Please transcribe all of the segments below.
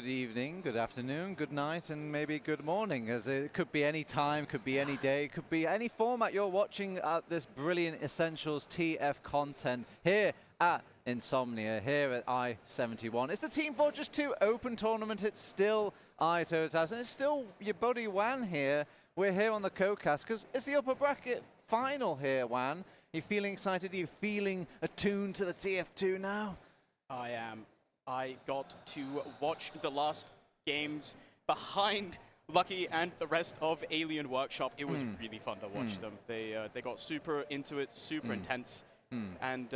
good evening, good afternoon, good night, and maybe good morning, as it could be any time, could be any day, could be any format you're watching at this brilliant Essentials TF content here at Insomnia, here at I71. It's the Team Fortress 2 Open Tournament. It's still iTotas, and it's still your buddy Wan here. We're here on the CoCast because it's the upper bracket final here, Wan. Are you feeling excited? Are you feeling attuned to the TF2 now? I am. I got to watch the last games behind Lucky and the rest of Alien Workshop. It was really fun to watch them. They got super into it, super intense, and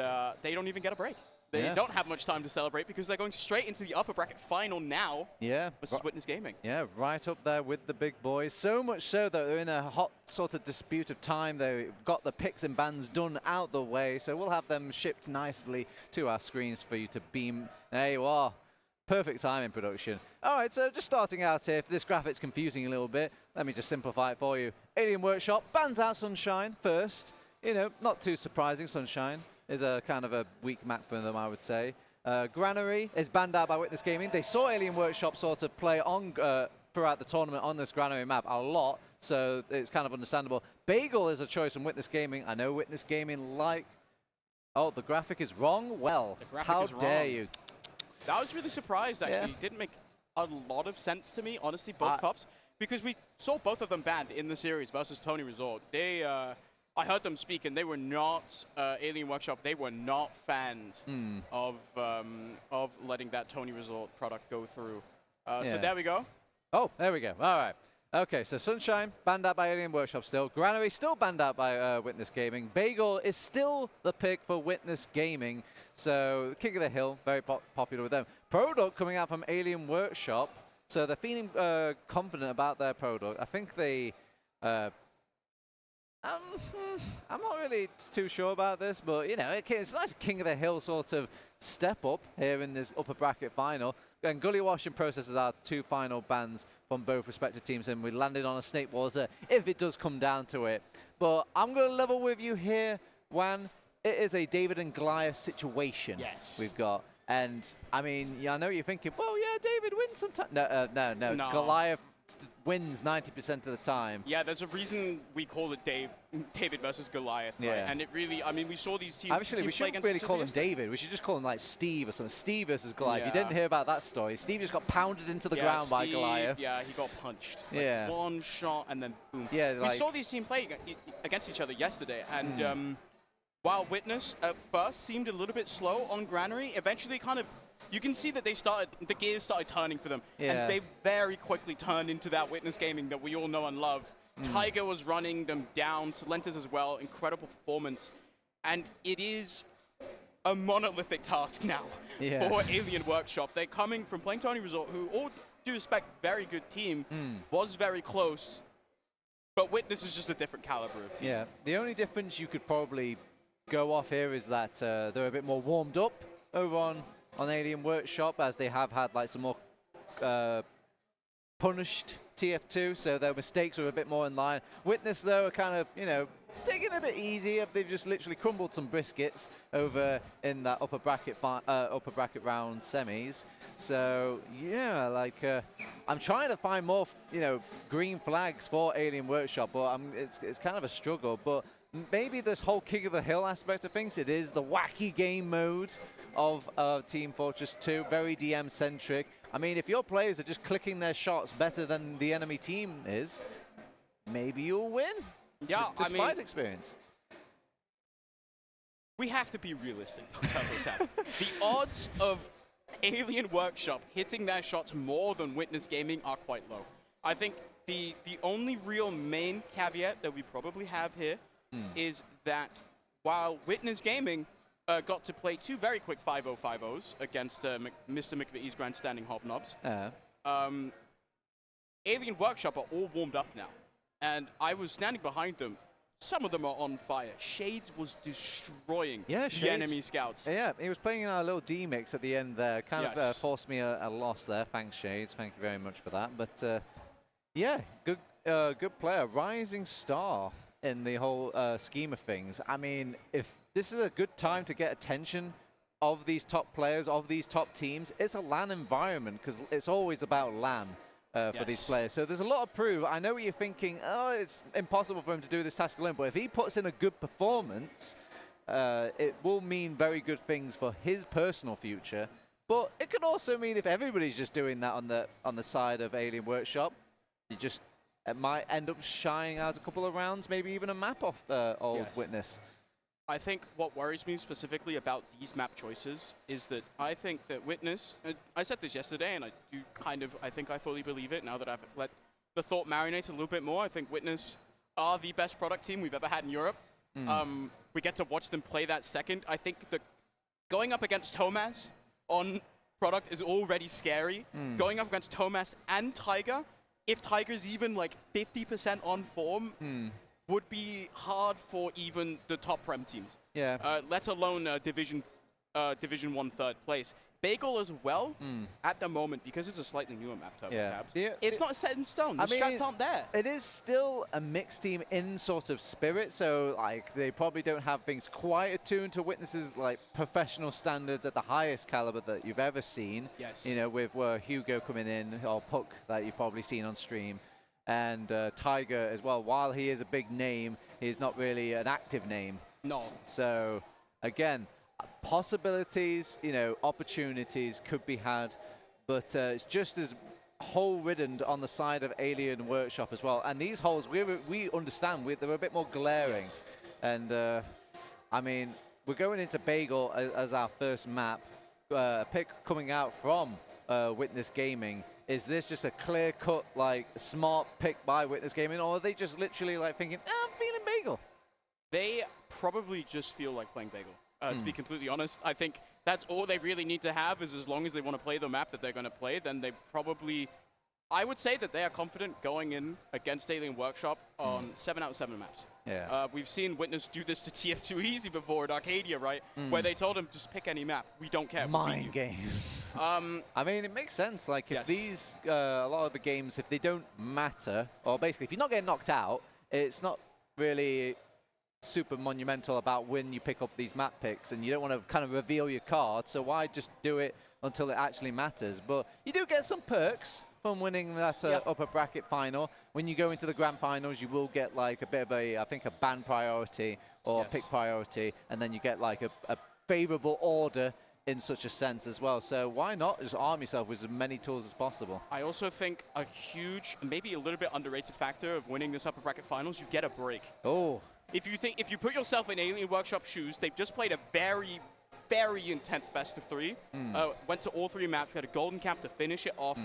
they don't even get a break. They don't have much time to celebrate because they're going straight into the upper bracket final now. Yeah. Versus Witness Gaming. Yeah, right up there with the big boys. So much so that they're in a hot sort of dispute of time. They've got the picks and bans done out the way, so we'll have them shipped nicely to our screens for you to beam. There you are. Perfect time in production. All right, so just starting out here, if this graphic's confusing a little bit, let me just simplify it for you. Alien Workshop bans out Sunshine first. You know, not too surprising, Sunshine is a kind of a weak map for them, I would say. Granary is banned out by Witness Gaming. They saw Alien Workshop sort of play on throughout the tournament on this Granary map a lot, so it's kind of understandable. Bagel is a choice from Witness Gaming. I know Witness Gaming like... Oh, the graphic is wrong? Well, how dare you? I was really surprised, actually. It didn't make a lot of sense to me, honestly, both cups, because we saw both of them banned in the series versus Tony Resort. They... I heard them speak, and they were not Alien Workshop. They were not fans of letting that Tony Resort product go through. So there we go. Oh, there we go. All right. Okay, so Sunshine banned out by Alien Workshop still. Granary still banned out by Witness Gaming. Bagel is still the pick for Witness Gaming. So King of the Hill, very popular with them. Product coming out from Alien Workshop. So they're feeling confident about their product. I think they... I'm not really too sure about this, but, you know, it's a nice King of the Hill sort of step up here in this upper bracket final. And Gully Wash and Process are two final bans from both respective teams, and we landed on a Snake Water if it does come down to it. But I'm going to level with you here, Wan. It is a David and Goliath situation we've got. And, I mean, I know you're thinking, well, yeah, David wins sometimes. No. Goliath wins 90% of the time. Yeah, there's a reason we call it David versus Goliath, right? And it really, I mean, we saw these teams. Actually, we shouldn't really call him David. We should just call him like Steve or something. Steve versus Goliath. You didn't hear about that story. Steve just got pounded into the ground by Goliath. Yeah, he got punched. Like one shot and then boom. Yeah, we saw these teams play against each other yesterday, and while Witness at first seemed a little bit slow on Granary, eventually kind of. You can see that the gears started turning for them, and they very quickly turned into that Witness Gaming that we all know and love. Tiger was running them down, Solentis as well, incredible performance, and it is a monolithic task now for Alien Workshop. They're coming from playing Tony Resort, who, all due respect, very good team, was very close, but Witness is just a different caliber of team. Yeah, the only difference you could probably go off here is that they're a bit more warmed up over on Alien Workshop, as they have had like some more punished TF2, so their mistakes are a bit more in line. Witness, though, are kind of, you know, taking it a bit easy. They've just literally crumbled some briskets over in that upper bracket round semis. So yeah, like I'm trying to find more, you know, green flags for Alien Workshop, but it's kind of a struggle. But maybe this whole King of the Hill aspect of things, it is the wacky game mode of Team Fortress 2, very DM-centric. I mean, if your players are just clicking their shots better than the enemy team is, maybe you'll win. Yeah, despite experience. We have to be realistic. The odds of Alien Workshop hitting their shots more than Witness Gaming are quite low. I think the only real main caveat that we probably have here is that while Witness Gaming got to play two very quick 5-0-5-0s against Mr. McVitie's grandstanding Hobnobs. Alien Workshop are all warmed up now, and I was standing behind them. Some of them are on fire. Shades was destroying the enemy scouts. Yeah, he was playing in our little D mix at the end there. Kind of forced me a loss there. Thanks, Shades. Thank you very much for that. But yeah, good player, rising star in the whole scheme of things. I mean, if this is a good time to get attention of these top players, of these top teams, it's a LAN environment because it's always about LAN for these players. So there's a lot of proof. I know what you're thinking, oh, it's impossible for him to do this task alone, but if he puts in a good performance, it will mean very good things for his personal future. But it could also mean if everybody's just doing that on the side of Alien Workshop, it might end up shying out a couple of rounds, maybe even a map off old Witness. I think what worries me specifically about these map choices is that I think that Witness, I said this yesterday, and I think I fully believe it now that I've let the thought marinate a little bit more. I think Witness are the best product team we've ever had in Europe. We get to watch them play that second. I think that going up against Thomas on product is already scary. Going up against Thomas and Tiger, if Tiger's even like 50% on form, would be hard for even the top Prem teams. Yeah. Let alone Division 1 third place. Bagel as well, at the moment, because it's a slightly newer map, it's not set in stone. The strats aren't there. It is still a mixed team in sort of spirit, so like they probably don't have things quite attuned to Witnesses like professional standards at the highest caliber that you've ever seen. Yes. You know, with Hugo coming in, or Puck that you've probably seen on stream, and Tiger as well. While he is a big name, he's not really an active name. No. So again, possibilities, you know, opportunities could be had, but it's just as hole-ridden on the side of Alien Workshop as well. And these holes, we understand, they're a bit more glaring. Yes. And I mean, we're going into Bagel as our first map. Pick coming out from Witness Gaming. Is this just a clear-cut, like, smart pick by Witness Gaming, or are they just literally like thinking, I'm feeling Bagel? They probably just feel like playing Bagel. To be completely honest, I think that's all they really need to have is as long as they want to play the map that they're going to play, then they probably, I would say that they are confident going in against Alien Workshop on 7 out of 7 maps. Yeah. We've seen Witness do this to TF2 Easy before at Arcadia, right? Where they told him, just pick any map. We don't care. Mind games. I mean, it makes sense. Like, if these, a lot of the games, if they don't matter, or basically, if you're not getting knocked out, it's not really super monumental about when you pick up these map picks, and you don't want to kind of reveal your card, so why just do it until it actually matters? But you do get some perks from winning that upper bracket final. When you go into the grand finals, you will get like a bit of a, I think, a ban priority or pick priority, and then you get like a favorable order in such a sense as well. So why not just arm yourself with as many tools as possible? I also think a huge, maybe a little bit underrated factor of winning this upper bracket finals, you get a break. Oh. If you put yourself in Alien Workshop shoes, they've just played a very, very intense best of 3. Went to all 3 maps. We had a golden cap to finish it off.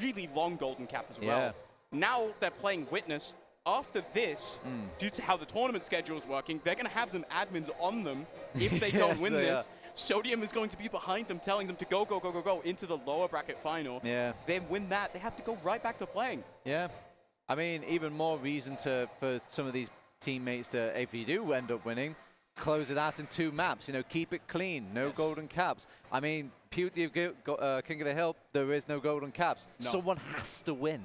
Really long golden cap as well. Now they're playing Witness. After this, due to how the tournament schedule is working, they're going to have some admins on them if they don't win this. Sodium is going to be behind them, telling them to go, go, go, go, go into the lower bracket final. Then win that, they have to go right back to playing. I mean, even more reason for some of these teammates to, if you do end up winning, close it out in 2 maps. You know, keep it clean. No golden caps. I mean, beauty of King of the Hill, there is no golden caps. No. Someone has to win.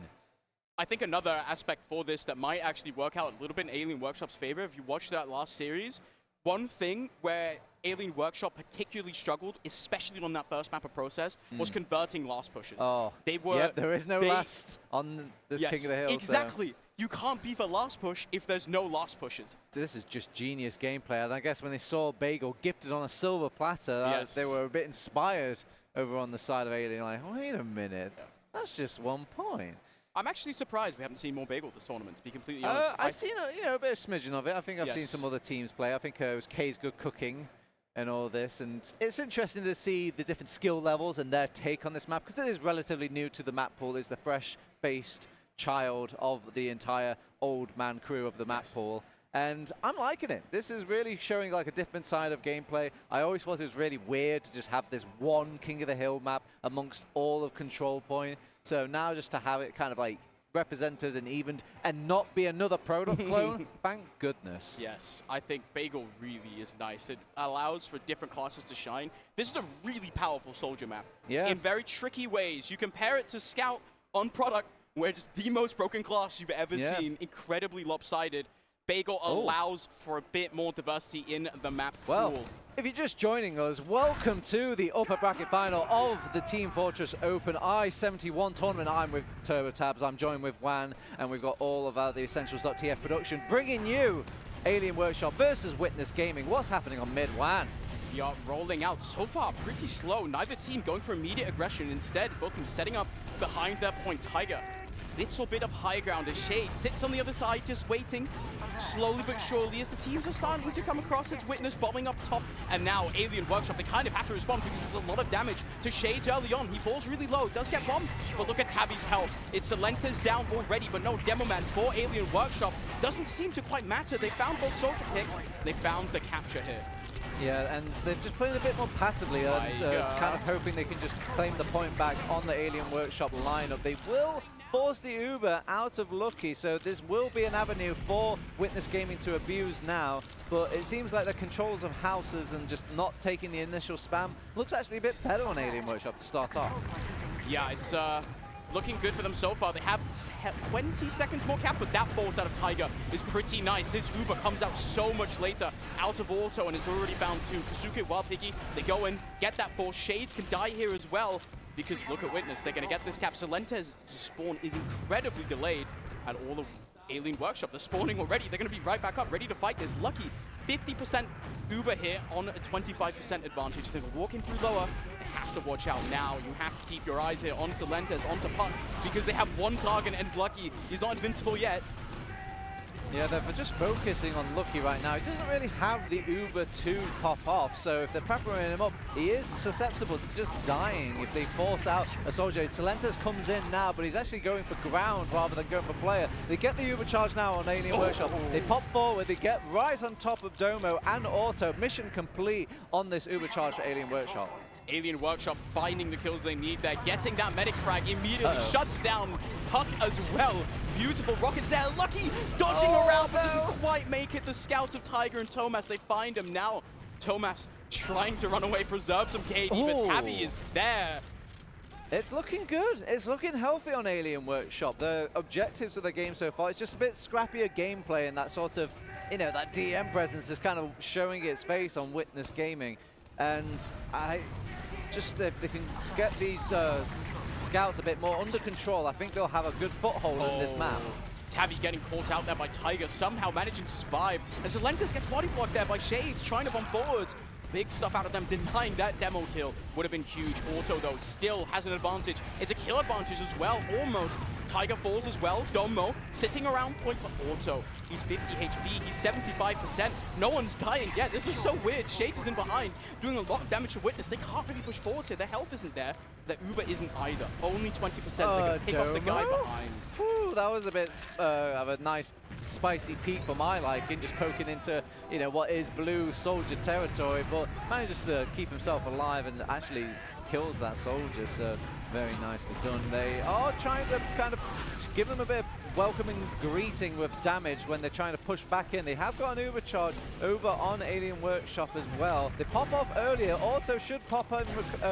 I think another aspect for this that might actually work out a little bit in Alien Workshop's favor, if you watch that last series, one thing where Alien Workshop particularly struggled, especially on that first map of Process, was converting last pushes. Oh, they were. There is no last on this King of the Hill. Exactly. So. You can't beef a last push if there's no last pushes. This is just genius gameplay. And I guess when they saw Bagel gifted on a silver platter, they were a bit inspired over on the side of Alien. Like, wait a minute, that's just 1 point. I'm actually surprised we haven't seen more Bagel this tournament, to be completely honest. I've seen a bit of smidgen of it. I think I've seen some other teams play. I think it was K's Good Cooking and all this. And it's interesting to see the different skill levels and their take on this map, because it is relatively new to the map pool. It's the fresh-faced child of the entire old man crew of the map pool. And I'm liking it. This is really showing like a different side of gameplay. I always thought it was really weird to just have this one King of the Hill map amongst all of Control Point. So now just to have it kind of like represented and evened and not be another product clone, thank goodness. Yes, I think Bagel really is nice. It allows for different classes to shine. This is a really powerful soldier map. In very tricky ways. You compare it to Scout on product, where just the most broken class you've ever seen, incredibly lopsided. Bagel allows for a bit more diversity in the map Well, pool. if you're just joining us, welcome to the upper bracket final of the Team Fortress Open I-71 tournament. I'm with TurboTabs, I'm joined with Wan, and we've got all of the Essentials.tf production bringing you Alien Workshop versus Witness Gaming. What's happening on mid, Wan? We are rolling out so far pretty slow. Neither team going for immediate aggression. Instead, both teams setting up behind their point. Tiger, little bit of high ground as Shade sits on the other side, just waiting. Slowly but surely, as the teams are starting to come across, it's Witness bombing up top, and now Alien Workshop, they kind of have to respond because there's a lot of damage to Shades early on. He falls really low, does get bombed, but look at Tabby's health. It's Salenta's down already, but no Demo Man for Alien Workshop. Doesn't seem to quite matter. They found both soldier picks, they found the capture here. Yeah, and they've just played a bit more passively and kind of hoping they can just claim the point back on the Alien Workshop lineup. They will force the Uber out of Lucky, so this will be an avenue for Witness Gaming to abuse now, but it seems like the controls of houses and just not taking the initial spam looks actually a bit better on Alien Workshop to start off. Yeah, it's looking good for them so far. They have 20 seconds more cap, but that force out of Tiger is pretty nice. This Uber comes out so much later, out of auto, and it's already found two. Kazuki, Wild Piggy, they go in, get that force. Shades can die here as well, because look at Witness, they're going to get this cap. Salenta's spawn is incredibly delayed, and all of Alien Workshop, they're spawning already. They're going to be right back up, ready to fight this. Lucky, 50% Uber here on a 25% advantage. They're walking through lower. They have to watch out now. You have to keep your eyes here on Salenta's, onto Puck, because they have one target and it's Lucky. He's not invincible yet. Yeah, they're just focusing on Lucky right now. He doesn't really have the Uber to pop off, so if they're peppering him up, he is susceptible to just dying if they force out a soldier. Salenta's comes in now, but he's actually going for ground rather than going for player. They get the Uber charge now on Alien Workshop. They pop forward, they get right on top of Domo and Auto. Mission complete on this Uber charge for Alien Workshop. Alien Workshop finding the kills they need there, getting that medic frag immediately shuts down Puck as well. Beautiful rockets there. Lucky dodging around, but doesn't quite make it. The scouts of Tiger and Tomas, they find him now. Tomas trying to run away, preserve some KD, but Tabby is there. It's looking good. It's looking healthy on Alien Workshop. The objectives of the game so far, it's just a bit scrappier gameplay, and that sort of, you know, that DM presence is kind of showing its face on Witness Gaming. And if they can get these scouts a bit more under control, I think they'll have a good foothold in this map. Tabby getting caught out there by Tiger, somehow managing to survive. As Alentis gets body blocked there by Shades, trying to bomb forwards. Big stuff out of them, denying that demo kill would have been huge. Auto, though, still has an advantage. It's a kill advantage as well, almost. Tiger falls as well. Domo sitting around point for Auto. He's 50 HP, he's 75%. No one's dying yet. This is so weird. Shades is in behind, doing a lot of damage to Witness. They can't really push forward here. Their health isn't there. The Uber isn't either. Only 20%. They can pick up the guy behind. Whew, that was a bit of a nice spicy peek for my liking, just poking into, you know, what is blue soldier territory, but manages to keep himself alive and actually kills that soldier, so very nicely done. They are trying to kind of give them a bit of welcoming greeting with damage when they're trying to push back in. They have got an Uber charge over on Alien Workshop as well. They pop off earlier. Auto should pop in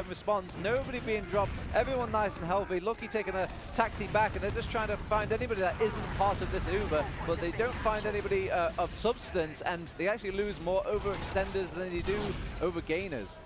response. Nobody being dropped. Everyone nice and healthy. Lucky taking a taxi back, and they're just trying to find anybody that isn't part of this Uber, but they don't find anybody of substance, and they actually lose more overextenders than they do over gainers.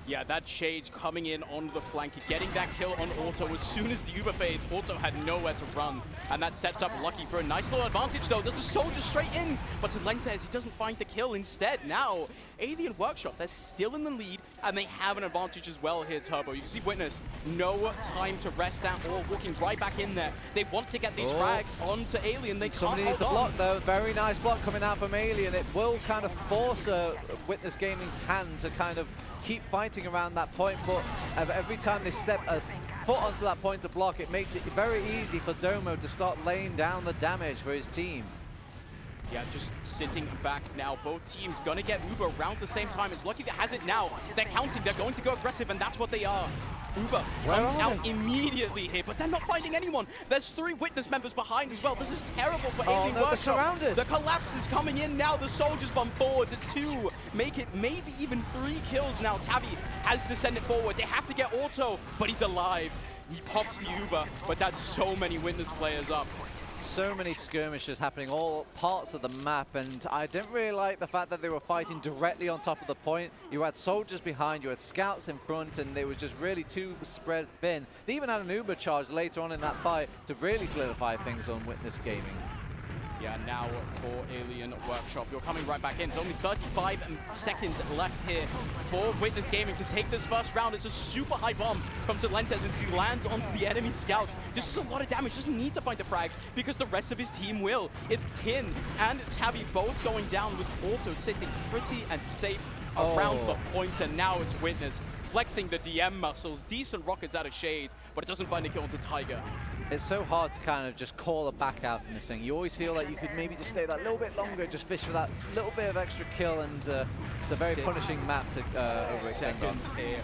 Yeah, that Shades coming in on the flank, getting that kill on Auto. As soon as the Uber fades, Auto had nowhere to run. And that sets up Lucky for a nice little advantage, though. There's a soldier straight in, but Salentes, he doesn't find the kill. Instead, now, Alien Workshop, they're still in the lead, and they have an advantage as well here, Turbo. You can see Witness, no time to rest at all, walking right back in there. They want to get these frags onto Alien. They Somebody can't needs hold a on. block, though. Very nice block coming out from Alien. It will kind of force Witness Gaming's hand to kind of keep fighting around that point, but every time they step a foot onto that point to block, it makes it very easy for Domo to start laying down the damage for his team. Yeah, just sitting back now. Both teams gonna get Uber around the same time. It's Lucky that has it now. They're counting, they're going to go aggressive, and that's what they are. Uber comes out immediately here, but they're not finding anyone. There's 3 Witness members behind as well. This is terrible for Alien Workshop. They're surrounded. The collapse is coming in now. The soldiers bomb forwards. It's 2. Make it maybe even 3 kills now. Tabby has to send it forward. They have to get Auto, but he's alive. He pops the Uber, but that's so many Witness players up. so many skirmishes happening all parts of the map, and I didn't really like the fact that they were fighting directly on top of the point. You had soldiers behind, you had scouts in front, and it was just really too spread thin. They even had an Uber charge later on in that fight to really solidify things on Witness Gaming. Yeah, now for Alien Workshop, you're coming right back in. There's only 35 seconds left here for Witness Gaming to take this first round. It's a super high bomb from Talentes as he lands onto the enemy scouts. This is a lot of damage, doesn't need to find the frag because the rest of his team will. It's Tin and Tabby both going down with Auto sitting pretty and safe around the point, and now it's Witness flexing the DM muscles. Decent rockets out of Shade, but it doesn't find a kill onto Tiger. It's so hard to kind of just call a back out in this thing. You always feel like you could maybe just stay that little bit longer, just fish for that little bit of extra kill, and it's a very punishing map to overextend on. Here.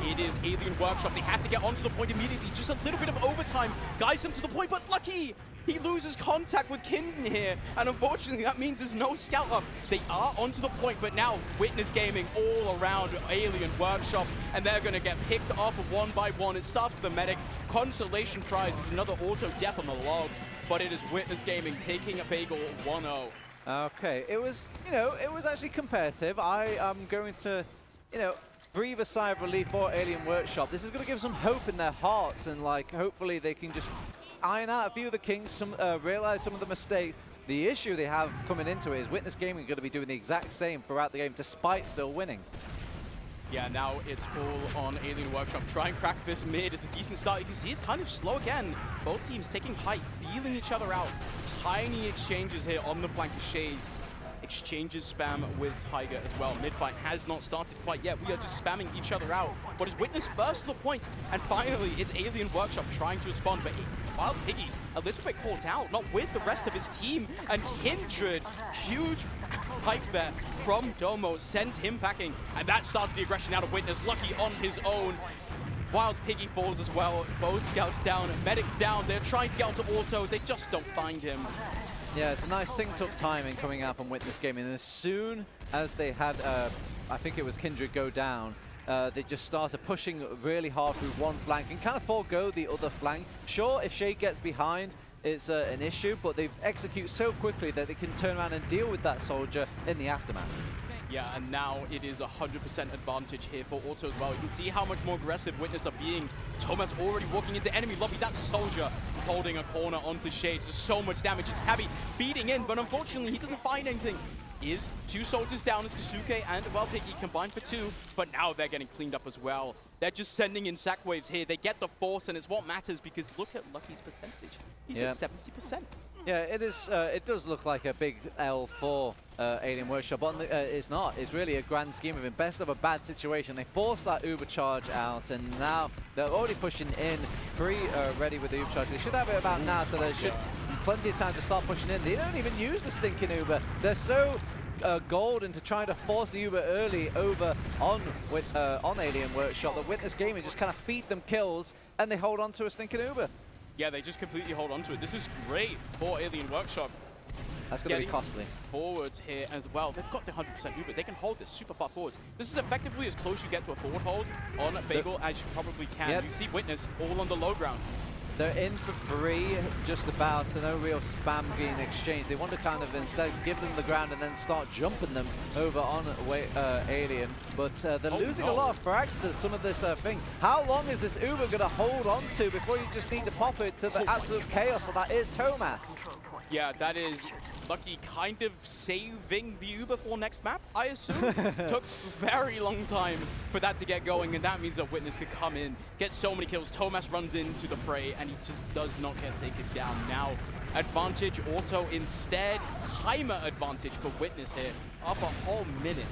It is Alien Workshop. They have to get onto the point immediately. Just a little bit of overtime guides them to the point, but lucky! He loses contact with Kinden here, and unfortunately that means there's no scout up. They are onto the point, but now Witness Gaming all around Alien Workshop, and they're going to get picked off one by one. It starts with the medic. Consolation prize is another auto death on the logs, but it is Witness Gaming taking a Bagel 1-0. Okay, it was, it was actually competitive. I am going to, breathe a sigh of relief for Alien Workshop. This is going to give some hope in their hearts, and hopefully they can just iron out a few of the kinks, realize some of the mistakes. The issue they have coming into it is Witness Gaming going to be doing the exact same throughout the game, despite still winning. Yeah, now it's all on Alien Workshop. Try and crack this mid. It's a decent start. You can see it's kind of slow again. Both teams taking height, feeling each other out. Tiny exchanges here on the flank of Shades. Exchanges spam with Tiger as well. Mid-fight has not started quite yet. We are just spamming each other out. But it's Witness first to the point, and finally it's Alien Workshop trying to respond. But Wild Piggy a little bit caught out, not with the rest of his team. And Kindred, huge hype there from Domo, sends him packing. And that starts the aggression out of Witness. Lucky on his own. Wild Piggy falls as well. Both scouts down, medic down. They're trying to get onto Auto. They just don't find him. Yeah, it's a nice synced up timing coming out from Witness Gaming. And as soon as they had, I think it was Kindred go down, they just started pushing really hard through one flank and kind of forego the other flank. Sure, if Shade gets behind, it's an issue, but they execute so quickly that they can turn around and deal with that soldier in the aftermath. Yeah, and now it is 100% advantage here for Auto as well. You can see how much more aggressive Witness are being. Thomas already walking into enemy lobby. That soldier holding a corner onto Shades. There's so much damage. It's Tabby feeding in, but unfortunately he doesn't find anything. Is two soldiers down as Kasuke and Wild Piggy combined for two, but now they're getting cleaned up as well. They're just sending in sack waves here. They get the force, and it's what matters because look at Lucky's percentage. He's at 70%. Yeah, it is. It does look like a big L for Alien Workshop, but it's not. It's really a grand scheme of it. Best of a bad situation. They forced that Uber charge out, and now they're already pushing in, ready with the Uber charge. They should have it about now, so there should be plenty of time to start pushing in. They don't even use the stinking Uber. They're so gold into trying to force the Uber early over on Alien Workshop that Witness Gaming just kind of feed them kills, and they hold on to a stinking Uber. Yeah, they just completely hold on to it. This is great for Alien Workshop. That's going to be costly. Forwards here as well. They've got the 100% Uber. They can hold this super far forwards. This is effectively as close you get to a forward hold on Bagel as you probably can. Yep. You see Witness all on the low ground. They're in for free, just about, so no real spam being exchanged. They want to kind of instead give them the ground and then start jumping them over on Alien. But they're losing a lot of frags to some of this thing. How long is this Uber going to hold on to before you just need to pop it to the absolute chaos that is Thomas? Yeah, that is Lucky kind of saving the Uber for next map, I assume. Took a very long time for that to get going, and that means that Witness could come in, get so many kills. Thomas runs into the fray, and he just does not get taken down. Now, advantage Auto instead. Timer advantage for Witness here, up a whole minute.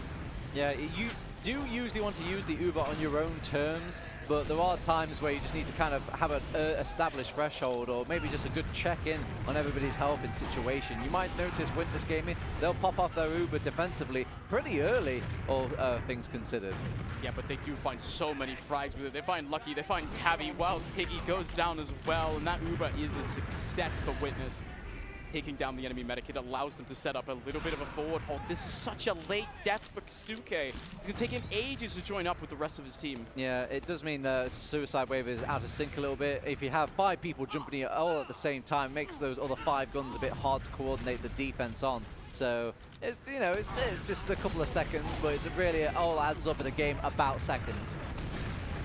Yeah, you do usually want to use the Uber on your own terms, but there are times where you just need to kind of have an established threshold, or maybe just a good check-in on everybody's health and situation. You might notice Witness Gaming, they'll pop off their Uber defensively pretty early, all things considered. Yeah, but they do find so many frags with it. They find Lucky, they find Tabby, Wild Piggy goes down as well, and that Uber is a success for Witness. taking down the enemy medic. It allows them to set up a little bit of a forward hold. This is such a late death for Kazuke. It's going to take him ages to join up with the rest of his team. Yeah, it does mean the Suicide Wave is out of sync a little bit. If you have 5 people jumping in all at the same time, it makes those other 5 guns a bit hard to coordinate the defense on. So it's, you know, it's just a couple of seconds, but it's really, it all adds up in a game about seconds.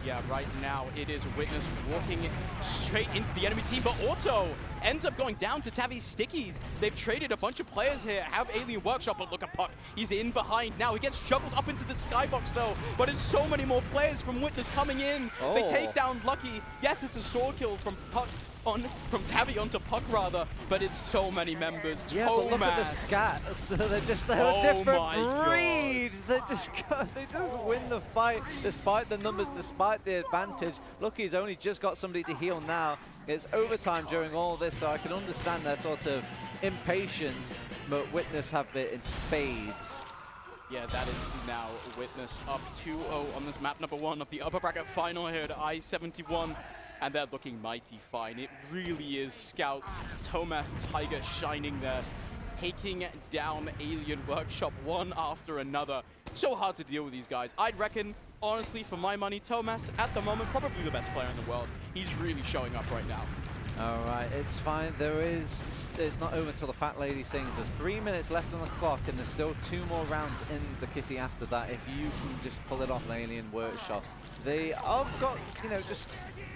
Yeah, right now it is Witness walking straight into the enemy team, but Auto ends up going down to Tavi's Stickies. They've traded a bunch of players here, have Alien Workshop, but look at Puck. He's in behind now. He gets juggled up into the skybox though, but it's so many more players from Witness coming in. Oh. They take down Lucky. Yes, it's a sword kill from Puck. From Tavi onto Puck rather, but it's so many members. Yeah, but look at the scats. So they're a different breed. They just win the fight despite the numbers, despite the advantage. Lucky's only just got somebody to heal now. It's overtime during all this, so I can understand their sort of impatience, but Witness have it in spades. Yeah, that is now Witness up 2-0 on this map number 1 of the upper bracket final here at I-71. And they're looking mighty fine. It really is Scouts, Thomas, Tiger shining there, taking down Alien Workshop one after another. So hard to deal with these guys. I'd reckon, honestly, for my money, Thomas, at the moment, probably the best player in the world. He's really showing up right now. All right, it's fine. It's not over until the fat lady sings. There's 3 minutes left on the clock, and there's still 2 more rounds in the kitty after that. If you can just pull it off an Alien Workshop, they have got, you know, just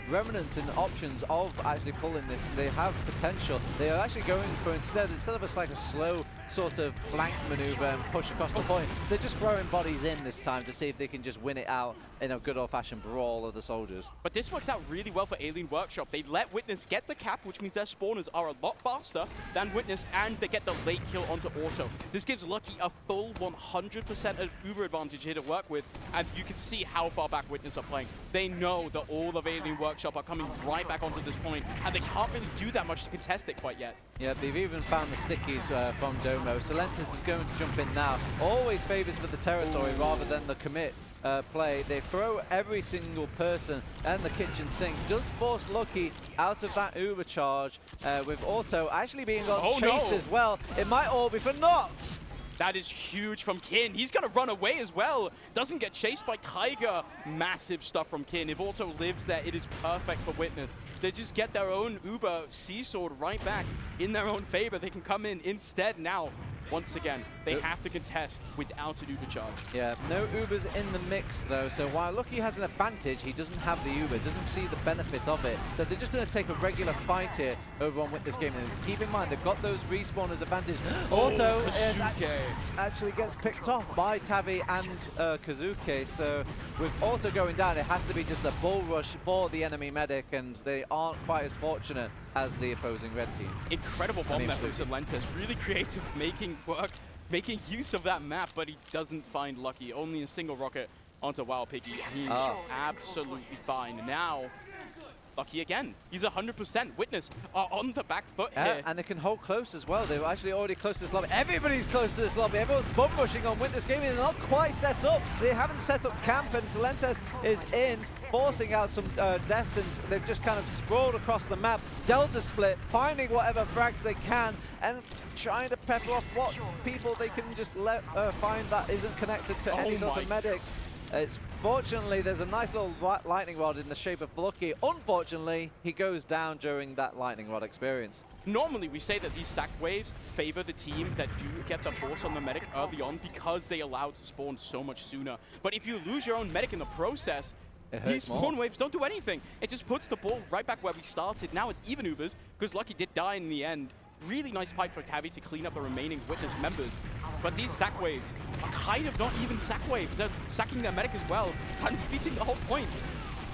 remnants and options of actually pulling this. They have potential. They are actually going for, instead of a like a slow sort of flank maneuver and push across the point, they're just throwing bodies in this time to see if they can just win it out in a good old-fashioned brawl of the soldiers. But this works out really well for Alien Workshop. They let Witness get the cap, which means their spawners are a lot faster than Witness, and they get the late kill onto Auto. This gives Lucky a full 100% of Uber advantage here to work with, and you can see how far back Witness are playing. They know that all of Alien Workshop are coming right back onto this point, and they can't really do that much to contest it quite yet. Yeah, they've even found the stickies from Domo. Solentis is going to jump in now. Always favors for the territory rather than the commit play. They throw every single person, and the kitchen sink does force Lucky out of that Uber charge with Auto actually being chased as well. It might all be for naught. That is huge from Kin. He's going to run away as well. Doesn't get chased by Tiger. Massive stuff from Kin. If Auto lives there, it is perfect for Witness. They just get their own Uber Sea-Sword right back in their own favor. They can come in instead now. Once again, they have to contest without an Uber charge. Yeah, no Ubers in the mix though, so while Lucky has an advantage, he doesn't have the Uber, doesn't see the benefit of it. So they're just going to take a regular fight here over on Witness Gaming. And keep in mind, they've got those respawners advantage. Auto actually gets picked off by Tavi and Kazuke, so with Auto going down, it has to be just a bull rush for the enemy medic, and they aren't quite as fortunate as the opposing red team. Incredible bomb there from Solentis. Really creative, making use of that map, but he doesn't find Lucky. Only a single rocket onto Wild Piggy. He's absolutely fine. Now, Lucky again. He's 100%. Witness are on the back foot here. And they can hold close as well. They're actually already close to this lobby. Everybody's close to this lobby. Everyone's bum rushing on Witness Gaming. They're not quite set up. They haven't set up camp, and Solentis is in, forcing out some deaths, and they've just kind of sprawled across the map. Delta split, finding whatever frags they can, and trying to pepper off what people they can just let find that isn't connected to any sort of medic. Fortunately, there's a nice little lightning rod in the shape of Lucky. Unfortunately, he goes down during that lightning rod experience. Normally, we say that these sack waves favor the team that do get the force on the medic early on because they allow it to spawn so much sooner. But if you lose your own medic in the process, these spawn waves don't do anything. It just puts the ball right back where we started. Now it's even Ubers, because Lucky did die in the end. Really nice pipe for Tavi to clean up the remaining Witness members. But these sack waves are kind of not even sack waves. They're sacking their medic as well, kind of defeating the whole point.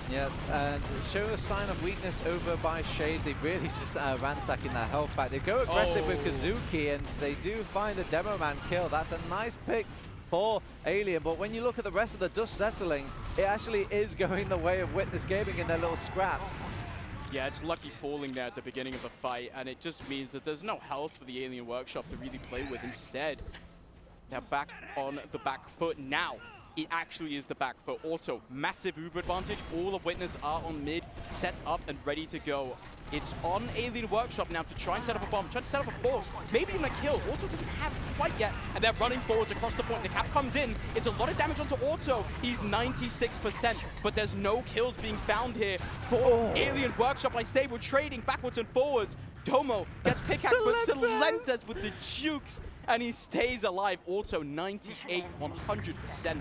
Yeah, and show a sign of weakness over by Shades. They really just ransacking their health back. They go aggressive with Kazuki, and they do find a Demo Man kill. That's a nice pick for Alien, but when you look at the rest of the dust settling, it actually is going the way of Witness Gaming in their little scraps. Yeah, it's Lucky falling there at the beginning of the fight, and it just means that there's no health for the Alien Workshop to really play with. Instead, they're back on the back foot now. it actually is the back foot. Auto, massive Uber advantage. All of Witness are on mid, set up and ready to go. It's on Alien Workshop now to try and set up a bomb, try to set up a force, maybe even a kill. Auto doesn't have it quite yet, and they're running forwards across the point. The cap comes in. It's a lot of damage onto Auto. He's 96%, but there's no kills being found here for Alien Workshop. I say we're trading backwards and forwards. Domo gets pickaxe, but Silentes with the jukes, and he stays alive. Auto 98, 100%,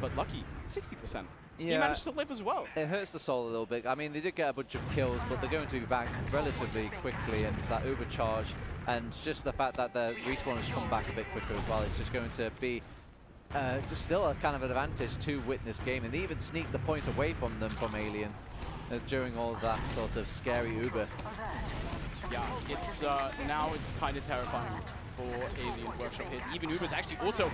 but Lucky 60%. Yeah. He managed to live as well. It hurts the soul a little bit. I mean, they did get a bunch of kills, but they're going to be back relatively quickly, and that overcharge, and just the fact that the respawn has come back a bit quicker as well, is just going to be just still a kind of an advantage to Witness Game, and they even sneak the points away from them from Alien during all of that sort of scary Uber. Yeah, it's now it's kind of terrifying for Alien Workshop hits. Even Uber's actually Auto.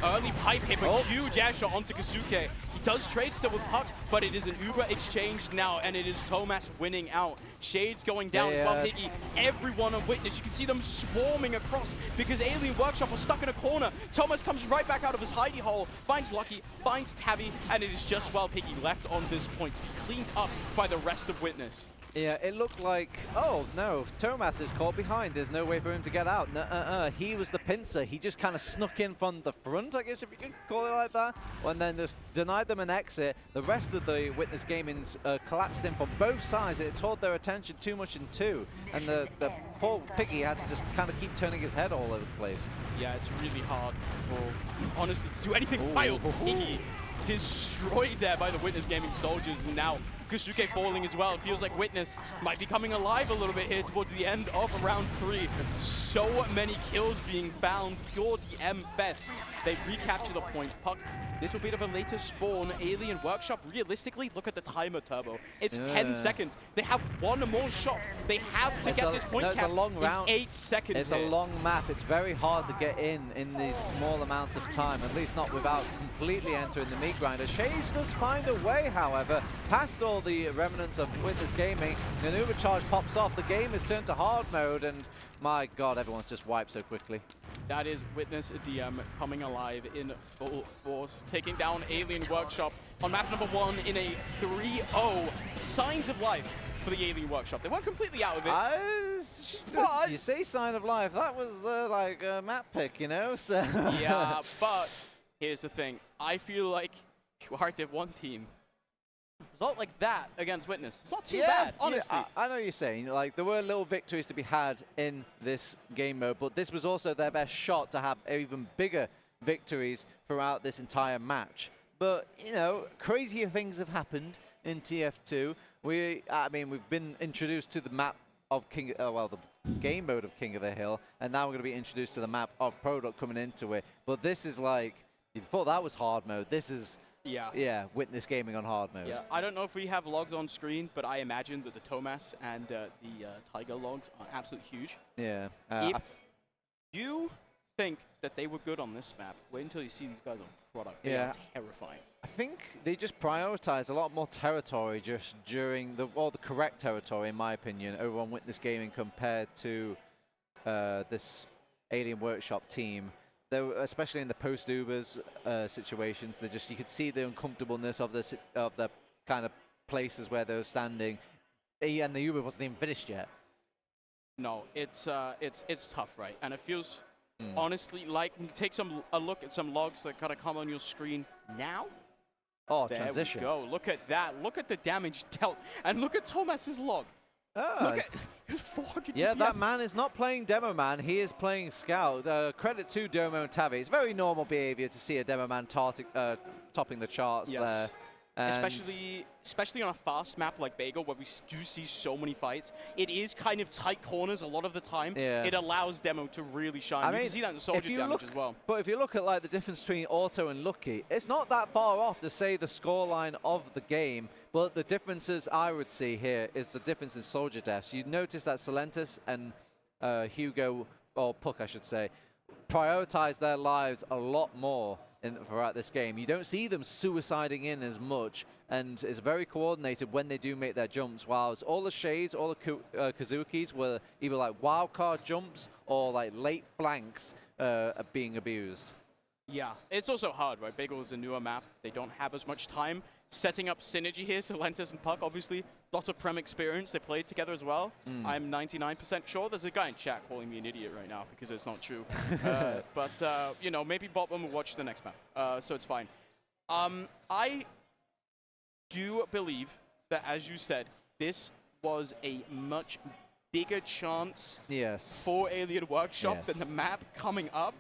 Early pipe hit, but huge air shot onto Kazuke. He does trade still with Puck, but it is an Uber exchange now, and it is Tomas winning out. Shades going down as well, Higgy. Everyone on Witness, you can see them swarming across because Alien Workshop was stuck in a corner. Tomas comes right back out of his hidey hole, finds Lucky, finds Tabby, and it is just well Piggy left on this point to be cleaned up by the rest of Witness. Yeah, it looked like, oh no, Tomas is caught behind. There's no way for him to get out. He was the pincer. He just kind of snuck in from the front, I guess if you can call it like that, and then just denied them an exit. The rest of the Witness Gaming collapsed in from both sides. It tore their attention too much in two, and the poor Piggy had to just kind of keep turning his head all over the place. Yeah, it's really hard for, honestly, to do anything wild. Piggy destroyed there by the Witness Gaming soldiers, and now Kusuke falling as well. It feels like Witness might be coming alive a little bit here towards the end of round 3. So many kills being found. Pure DM best. They recapture the point. Puck, little bit of a later spawn. Alien Workshop, realistically, look at the timer, Turbo. It's 10 seconds. They have one more shot. They have to get this point cap in 8 seconds. It's a long map. It's very hard to get in these small amounts of time, at least not without completely entering the meat grinder. Shades does find a way, however, past all the remnants of Witness Gaming. An overcharge pops off. The game is turned to hard mode, and my God, everyone's just wiped so quickly. That is Witness DM coming alive in full force, taking down Alien Workshop on map number 1 in a 3-0. Signs of life for the Alien Workshop. They weren't completely out of it. You say sign of life. That was like a map pick, you know? So yeah, but here's the thing. I feel like you are Div 1 team. Result like that against Witness, it's not too bad, honestly. Yeah, I know what you're saying. Like, there were little victories to be had in this game mode, but this was also their best shot to have even bigger victories throughout this entire match. But, you know, crazier things have happened in TF2. I mean, we've been introduced to the map of the game mode of King of the Hill, and now we're going to be introduced to the map of Product coming into it. But this is like, you thought that was hard mode. This is... Yeah, Witness Gaming on hard mode. Yeah, I don't know if we have logs on screen, but I imagine that the Tomas and the Tiger logs are absolutely huge. Yeah. If you think that they were good on this map, wait until you see these guys on Product. They are terrifying. I think they just prioritize a lot more territory just during the correct territory, in my opinion, over on Witness Gaming compared to this Alien Workshop team. Especially in the post-Ubers situations, you could see the uncomfortableness of the kind of places where they were standing, and the Uber wasn't even finished yet. No, it's tough, right? And it feels honestly like when you take a look at some logs that kind of come on your screen now. Oh, there transition! We go. Look at that. Look at the damage dealt, and look at Tomas's log. Look at 400 yeah, DPM. that man is not playing Demo Man. He is playing Scout. Credit to Domo and Tavi. It's very normal behavior to see a Demo Man topping the charts there. Especially on a fast map like Bagel, where we do see so many fights. It is kind of tight corners a lot of the time. Yeah. It allows Demo to really shine. You can see that in soldier damage as well. But if you look at like the difference between Auto and Lucky, it's not that far off to say the scoreline of the game. But the differences I would see here is the difference in soldier deaths. You'd notice that Silentes and Hugo, or Puck I should say, prioritize their lives a lot more throughout this game. You don't see them suiciding in as much, and it's very coordinated when they do make their jumps, whilst all the Shades, all the Kazukis were either like wildcard jumps or like late flanks being abused. Yeah, it's also hard, right? Bagel is a newer map. They don't have as much time. Setting up synergy here, so Lentus and Puck, obviously, lots of Prem experience. They played together as well. I'm 99% sure. There's a guy in chat calling me an idiot right now because it's not true. But, you know, maybe Botman will watch the next map, so it's fine. I do believe that, as you said, this was a much bigger chance for Alien Workshop than the map coming up.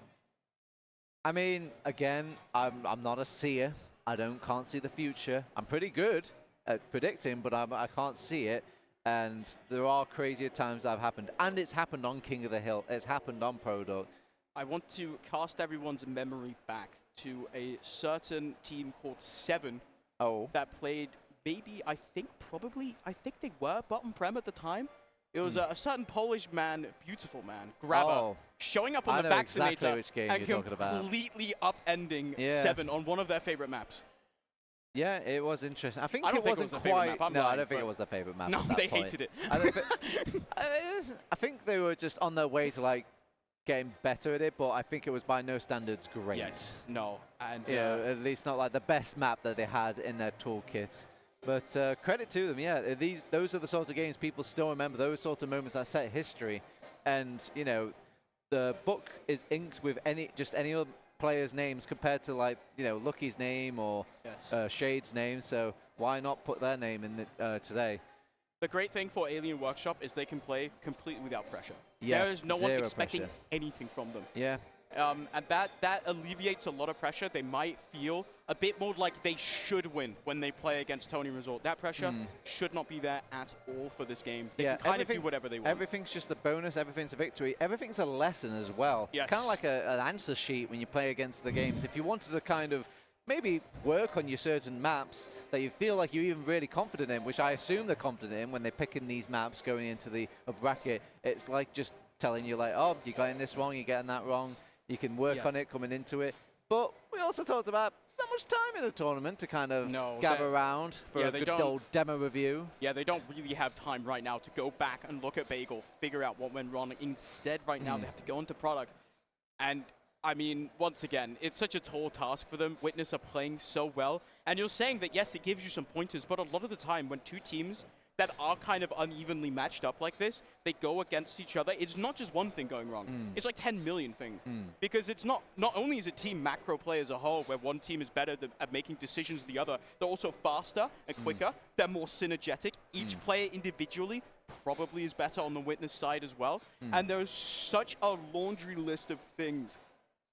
I mean, again, I'm not a seer. I can't see the future. I'm pretty good at predicting, but I can't see it. And there are crazier times that have happened. And it's happened on King of the Hill. It's happened on Product. I want to cast everyone's memory back to a certain team called Seven that played maybe, I think they were bottom Prem at the time. It was a certain Polish man, beautiful man, Grabber, showing up on the Vaccinator and completely upending Seven on one of their favorite maps. Yeah, it was interesting. I think it wasn't quite. No, I don't think it was their favorite map. No, they hated it. I think they were just on their way to like getting better at it, but I think it was by no standards great. Yes, no, and at least not like the best map that they had in their toolkit. But credit to them, yeah. Those are the sorts of games people still remember. Those sorts of moments that set history, and you know, the book is inked with any other players' names compared to like Lucky's name or Shade's name. So why not put their name in today? The great thing for Alien Workshop is they can play completely without pressure. Yeah, there is no one expecting anything from them. Yeah. And that alleviates a lot of pressure. They might feel a bit more like they should win when they play against Tony Resort. That pressure should not be there at all for this game. They can kind of do whatever they want. Everything's just a bonus. Everything's a victory. Everything's a lesson as well. Yes. It's kind of like an answer sheet when you play against the games. If you wanted to kind of maybe work on your certain maps that you feel like you're even really confident in, which I assume they're confident in when they're picking these maps going into the bracket, it's like just telling you like, oh, you're getting this wrong, you're getting that wrong. You can work on it coming into it. But we also talked about not much time in a tournament to kind of gather around for a good old demo review. Yeah, they don't really have time right now to go back and look at Bagel, figure out what went wrong. Instead, right now, they have to go into product. And, I mean, once again, it's such a tall task for them. Witness are playing so well. And you're saying that, yes, it gives you some pointers, but a lot of the time when two teams that are kind of unevenly matched up like this, they go against each other. It's not just one thing going wrong. It's like 10 million things. Because it's not only is it team macro play as a whole, where one team is better at making decisions than the other, they're also faster and quicker. They're more synergetic. Each player individually probably is better on the Witness side as well. And there's such a laundry list of things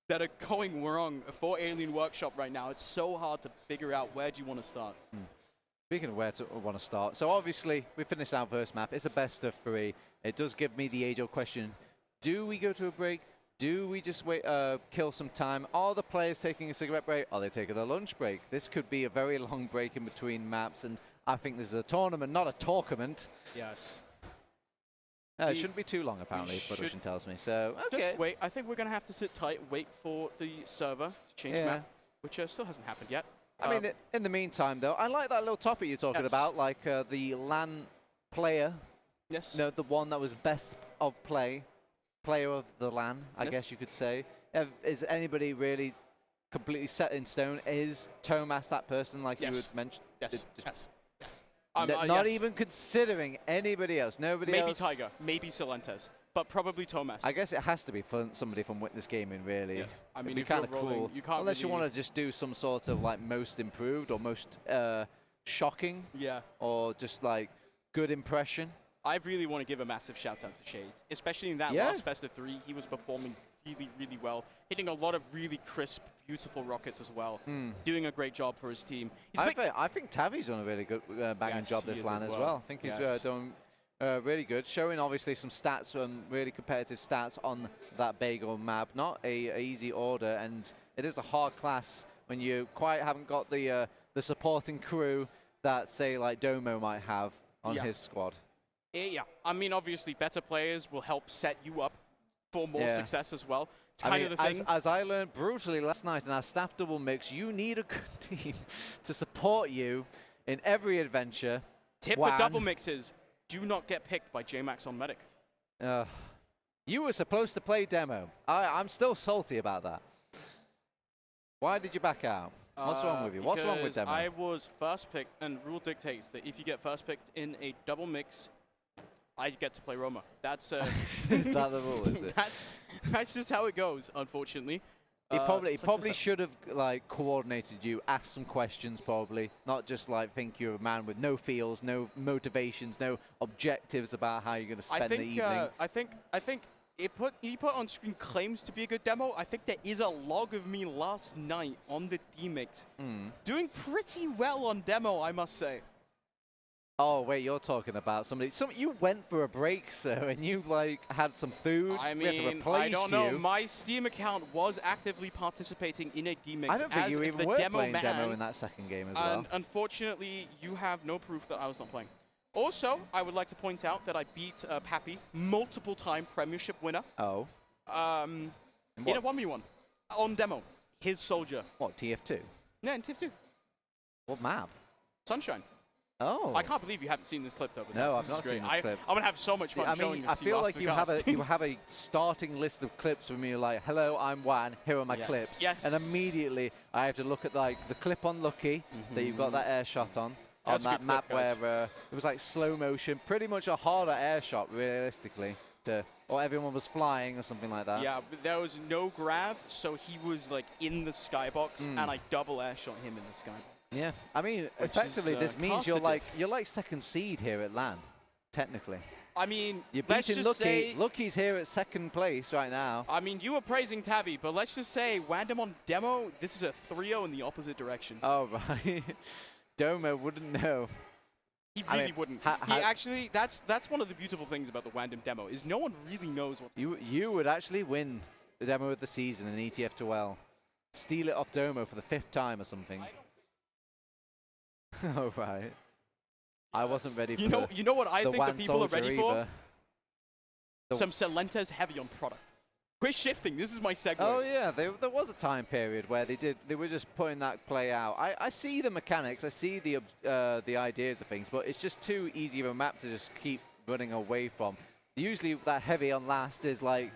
that are going wrong for Alien Workshop right now. It's so hard to figure out where do you want to start. Speaking of where to want to start, so obviously we finished our first map. It's a best of 3. It does give me the age-old question: do we go to a break? Do we just wait, kill some time? Are the players taking a cigarette break? Are they taking a lunch break? This could be a very long break in between maps, and I think this is a tournament, not a talkament. Yes. It shouldn't be too long, apparently, production tells me. So, okay. Just wait. I think we're going to have to sit tight, wait for the server to change map, which still hasn't happened yet. I mean, in the meantime, though, I like that little topic you're talking about, like the LAN player. Yes. No, the one that was best of player of the LAN, I guess you could say. Is anybody really completely set in stone? Is Thomas that person, like you had mentioned? Yes. Not even considering anybody else. Nobody else. Maybe Tiger. Maybe Silentes. But probably Thomas. I guess it has to be somebody from Witness Gaming, really. Yes. I mean, it'd be kind of cool. You can't unless you want to just do some sort of like most improved or most shocking. Yeah. Or just like good impression. I really want to give a massive shout out to Shades, especially in that last best of 3. He was performing really, really well, hitting a lot of really crisp, beautiful rockets as well. Doing a great job for his team. I think Tavi's done a really good banging job this LAN as well. I think he's done really good, showing obviously some stats, really competitive stats on that Bagel map. Not a easy order, and it is a hard class when you quite haven't got the supporting crew that, say, like Domo might have on his squad. Yeah, I mean, obviously, better players will help set you up for more success as well. It's kind of the thing. As I learned brutally last night in our staff double mix, you need a good team to support you in every adventure. Tip for double mixes: do not get picked by JMax on Medic. You were supposed to play demo. I'm still salty about that. Why did you back out? What's wrong with you? What's wrong with Demo? I was first picked, and rule dictates that if you get first picked in a double mix, I get to play Roma. That's is that the rule? Is it? That's just how it goes, unfortunately. He probably should have like coordinated you, asked some questions, probably not just like think you're a man with no feels, no motivations, no objectives about how you're going to spend the evening. I think he put on screen claims to be a good demo. I think there is a log of me last night on the D-Mix doing pretty well on demo, I must say. Oh wait, you're talking about somebody. You went for a break, sir, and you like had some food. I we had to mean, replace I don't know. My Steam account was actively participating in a D-Mix. I don't think you even were playing demo in that second game as well. And unfortunately, you have no proof that I was not playing. Also, I would like to point out that I beat Pappy, multiple-time Premiership winner. Oh. In a 1v1 on demo. His soldier. What, TF2? Yeah, in TF2. What map? Sunshine. Oh. I can't believe you haven't seen this clip, though. No, I've not seen this clip. I'm going to have so much fun showing this I feel like you have a starting list of clips from me like, hello, I'm Wan, here are my clips. Yes. And immediately I have to look at like the clip on Lucky that you've got that air shot on that map where it was like slow motion, pretty much a harder air shot realistically, or everyone was flying or something like that. Yeah, but there was no grav, so he was like in the skybox, and I double air shot him in the skybox. Yeah, I mean, effectively, this means you're like second seed here at LAN, technically. I mean, you're beating Lucky. Lucky's here at second place right now. I mean, you were praising Tabby, but let's just say, Wandem on demo, this is a 3-0 in the opposite direction. Oh, right. Domo wouldn't know. He really wouldn't. He actually, that's one of the beautiful things about the Wandem demo, is no one really knows what. You would actually win the demo of the season in ETF2L. Steal it off Domo for the 5th time or something. Oh, right. I wasn't ready for you know what I think the people are ready for? either. Some Silenta's heavy on product. Quit shifting. This is my segue. Oh, yeah. There was a time period where they were just putting that play out. I see the mechanics. I see the ideas of things, but it's just too easy of a map to just keep running away from. Usually that heavy on last is like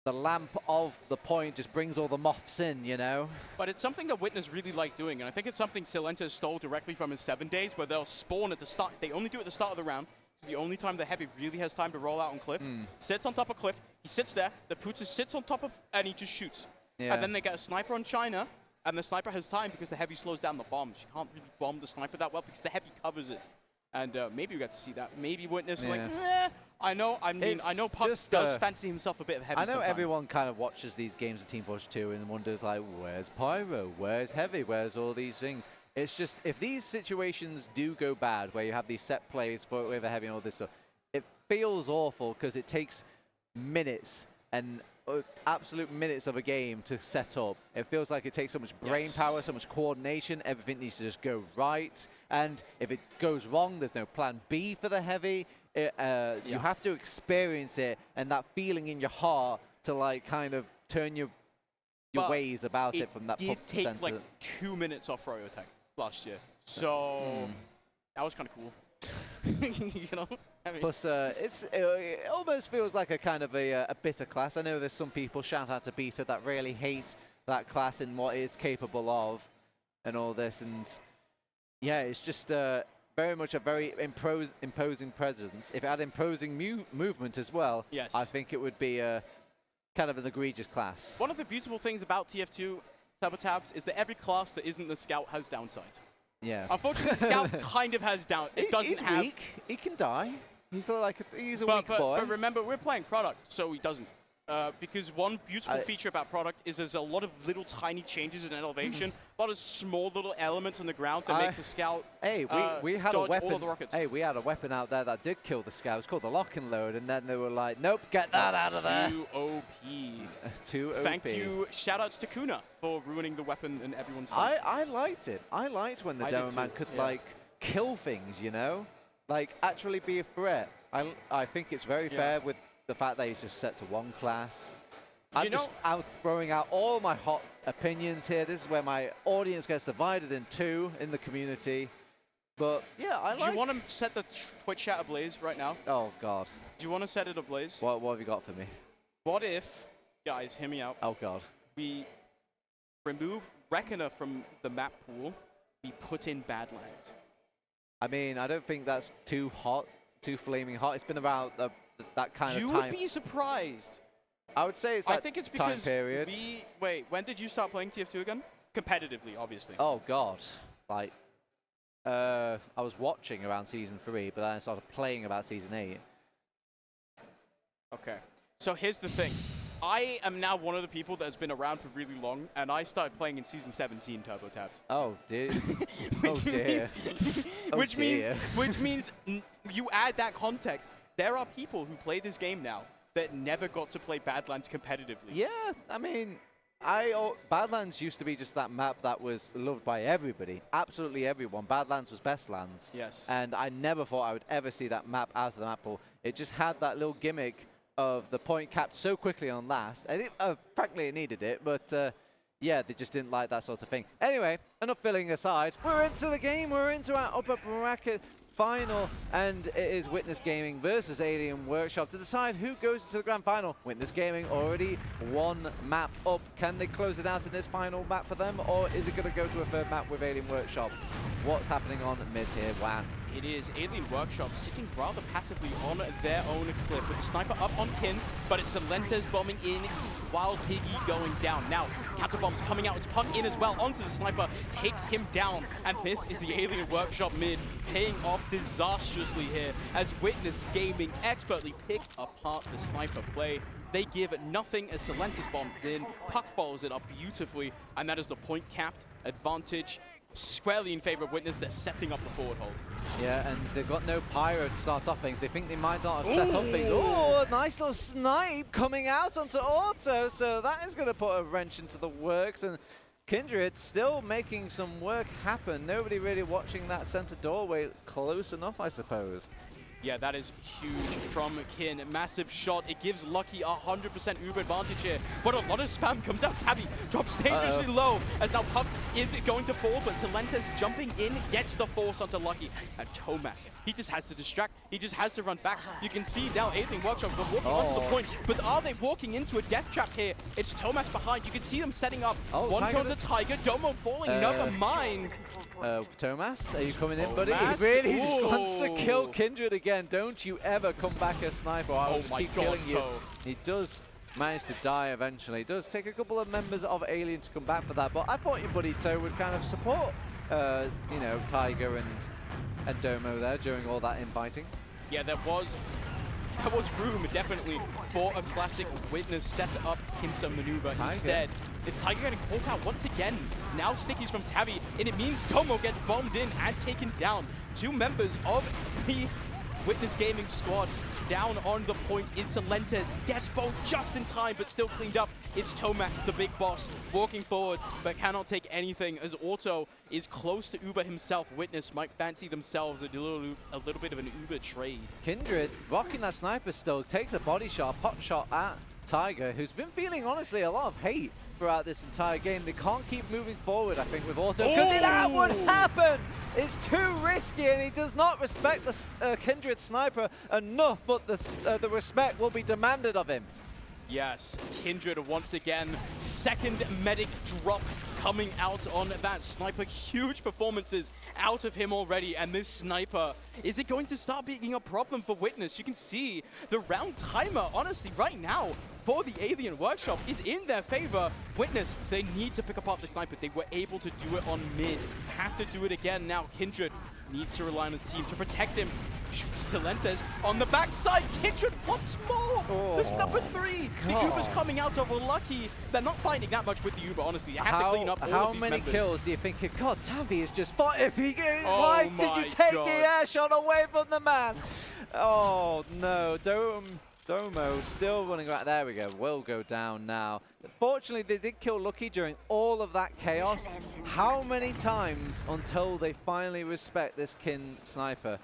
the lamp of the point just brings all the moths in, you know? But it's something that Witness really like doing, and I think it's something Silenta stole directly from his 7 days, where they'll spawn at the start. They only do it at the start of the round. It's the only time the heavy really has time to roll out on cliff. Sits on top of cliff. He sits there. The Pooter sits on top of, and he just shoots. Yeah. And then they get a sniper on China, and the sniper has time because the heavy slows down the bombs. You can't really bomb the sniper that well because the heavy covers it. And maybe we got to see that. Maybe Witness like, I know Puck does fancy himself a bit of heavy. I know sometimes. everyone kind of watches these games of Team Fortress 2 and wonders like, where's Pyro? Where's Heavy? Where's all these things? It's just, if these situations do go bad, where you have these set plays with a Heavy and all this stuff, it feels awful because it takes minutes and absolute minutes of a game to set up. It feels like it takes so much brain power, so much coordination. Everything needs to just go right. And if it goes wrong, there's no plan B for the Heavy. You have to experience it and that feeling in your heart to like kind of turn your ways about it from that point. It did take like 2 minutes off Royotech last year. So that was kind of cool. You know? I mean, plus, it almost feels like a kind of a bitter class. I know there's some people, shout out to Beta, that really hate that class and what it's capable of and all this. And yeah, it's just very much a very imposing presence. If it had imposing movement as well, I think it would be a kind of an egregious class. One of the beautiful things about TF2 Turbotabs is that every class that isn't the Scout has downsides. Yeah. Unfortunately, the Scout kind of has down. He's weak. He can die. He's like he's a weak boy. But remember, we're playing product, so he doesn't. Because one beautiful feature about product is there's a lot of little tiny changes in elevation, a lot of small little elements on the ground that makes the Scout we had a weapon. all of the rockets. Hey, we had a weapon out there that did kill the Scout. It's called the lock and load, and then they were like, nope, get that out of there. Too OP. Too OP. Thank you. Shout-outs to Kuna for ruining the weapon in everyone's fun. I liked it. I liked when the demo man could like kill things, you know? Like actually be a threat. I think it's very fair with the fact that he's just set to one class. I'm just throwing out all my hot opinions here. This is where my audience gets divided in two in the community. But yeah, Do you want to set the Twitch chat ablaze right now? Oh God. Do you want to set it ablaze? What have you got for me? What if, guys, hear me out. Oh God. We remove Reckoner from the map pool, we put in Badlands. I mean, I don't think that's too hot, too flaming hot. It's been about that kind of time. You would be surprised. I would say it's that I think it's because time period. Wait, when did you start playing TF2 again? Competitively, obviously. Oh, God. Like, I was watching around Season 3, but then I started playing about Season 8. Okay. So here's the thing. I am now one of the people that has been around for really long, and I started playing in Season 17 Turbo Tabs. Oh, dear. Oh, dear. Which means you add that context. There are people who play this game now that never got to play Badlands competitively. Yeah, I mean, Badlands used to be just that map that was loved by everybody, absolutely everyone. Badlands was best lands. Yes. And I never thought I would ever see that map out of the map pool. It just had that little gimmick of the point capped so quickly on last. And frankly, it needed it, but yeah, they just didn't like that sort of thing. Anyway, enough filling aside. We're into the game. We're into our upper bracket final, and it is Witness Gaming versus Alien Workshop to decide who goes into the grand final. Witness Gaming already one map up. Can they close it out in this final map for them, or is it going to go to a third map with Alien Workshop? What's happening on mid here? Wow. It is Alien Workshop sitting rather passively on their own cliff with the sniper up on Kin, but it's Celentes bombing in, Wild Piggy going down. Now, counter bombs coming out, it's Puck in as well, onto the sniper, takes him down, and this is the Alien Workshop mid, paying off disastrously here as Witness Gaming expertly pick apart the sniper play. They give nothing as Celentes bombs in, Puck follows it up beautifully, and that is the point capped advantage. Squarely in favor of Witness, they're setting up the forward hold. Yeah, and they've got no pyro to start off things. They think they might not have set up things. Oh, a nice little snipe coming out onto Auto, so that is going to put a wrench into the works. And Kindred still making some work happen. Nobody really watching that center doorway close enough, I suppose. Yeah, that is huge from Kin. Massive shot. It gives Lucky 100% Uber advantage here. But a lot of spam comes out. Tabby drops dangerously low as now Puck is going to fall, but Celentes jumping in gets the force onto Lucky. And Tomas, he just has to distract. He just has to run back. You can see now Alien Workshop walking onto the point. But are they walking into a death trap here? It's Tomas behind. You can see them setting up. One comes to Tiger. Domo falling. Never mind. Tomas, are you coming in, buddy? He really just wants to kill Kindred again. Don't you ever come back as sniper. I will just keep killing you. He does manage to die eventually. It does take a couple of members of Alien to come back for that, but I thought your buddy Toe would kind of support, you know, Tiger and Domo there during all that infighting. Yeah, there was room definitely for a classic Witness set-up Pincer maneuver. Instead, it's Tiger getting caught out once again. Now stickies from Tabby, and it means Domo gets bombed in and taken down. Two members of the Witness Gaming squad down on the point is Celentes. Gets both just in time, but still cleaned up. It's Tomax, the big boss, walking forward, but cannot take anything as Auto is close to Uber himself. Witness might fancy themselves a little bit of an Uber trade. Kindred, rocking that sniper still, takes a body shot, pot shot at Tiger, who's been feeling, honestly, a lot of hate throughout this entire game. They can't keep moving forward, I think, with Auto, because that would happen! It's too risky, and he does not respect the Kindred sniper enough, but the respect will be demanded of him. Yes, Kindred once again, second medic drop coming out on that sniper. Huge performances out of him already, and this sniper, is it going to start being a problem for Witness? You can see the round timer, honestly, right now, for the Alien Workshop is in their favor. Witness, they need to pick apart the sniper. They were able to do it on mid. Have to do it again now. Kindred needs to rely on his team to protect him. Celentes on the backside. Kindred once more. This number 3. God. The Uber's coming out of Lucky. They're not finding that much with the Uber, honestly. They have to clean up all of these members. How many kills do you think? God, Tabby is just fought. If he goes, why did you take the air shot away from the man? Oh no, Domo still running right. There we go. Will go down now. Fortunately, they did kill Lucky during all of that chaos. How many times until they finally respect this Kin sniper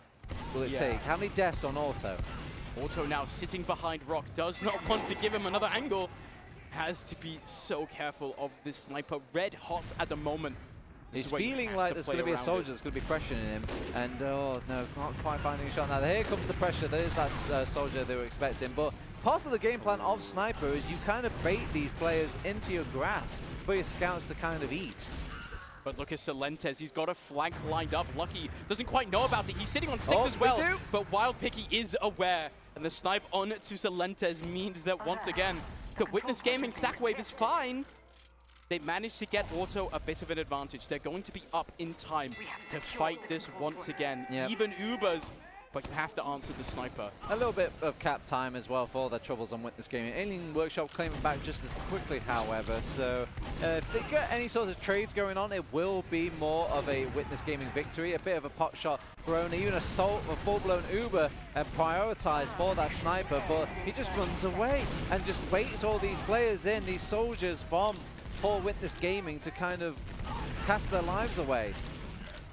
will it take? How many deaths on Auto? Auto now sitting behind Rock. Does not want to give him another angle. Has to be so careful of this sniper. Red hot at the moment. He's feeling like there's going to be a soldier that's going to be pressuring him. And, oh, no, not quite finding a shot now. Here comes the pressure. There's that soldier they were expecting. But part of the game plan of Sniper is you kind of bait these players into your grasp for your scouts to kind of eat. But look at Celentes, he's got a flank lined up. Lucky doesn't quite know about it. He's sitting on sticks as well. But Wild Picky is aware. And the snipe on to Celentes means that once again, the Witness Gaming sack wave is fine. They managed to get Auto a bit of an advantage. They're going to be up in time to fight this once again. Yep. Even Ubers, but you have to answer the Sniper. A little bit of cap time as well for their troubles on Witness Gaming. Alien Workshop claiming back just as quickly, however. So if they get any sort of trades going on, it will be more of a Witness Gaming victory. A bit of a pot shot thrown, even a full-blown Uber and prioritized for that Sniper, but he just runs away and just waits all these players in, these soldiers from for Witness Gaming to kind of cast their lives away.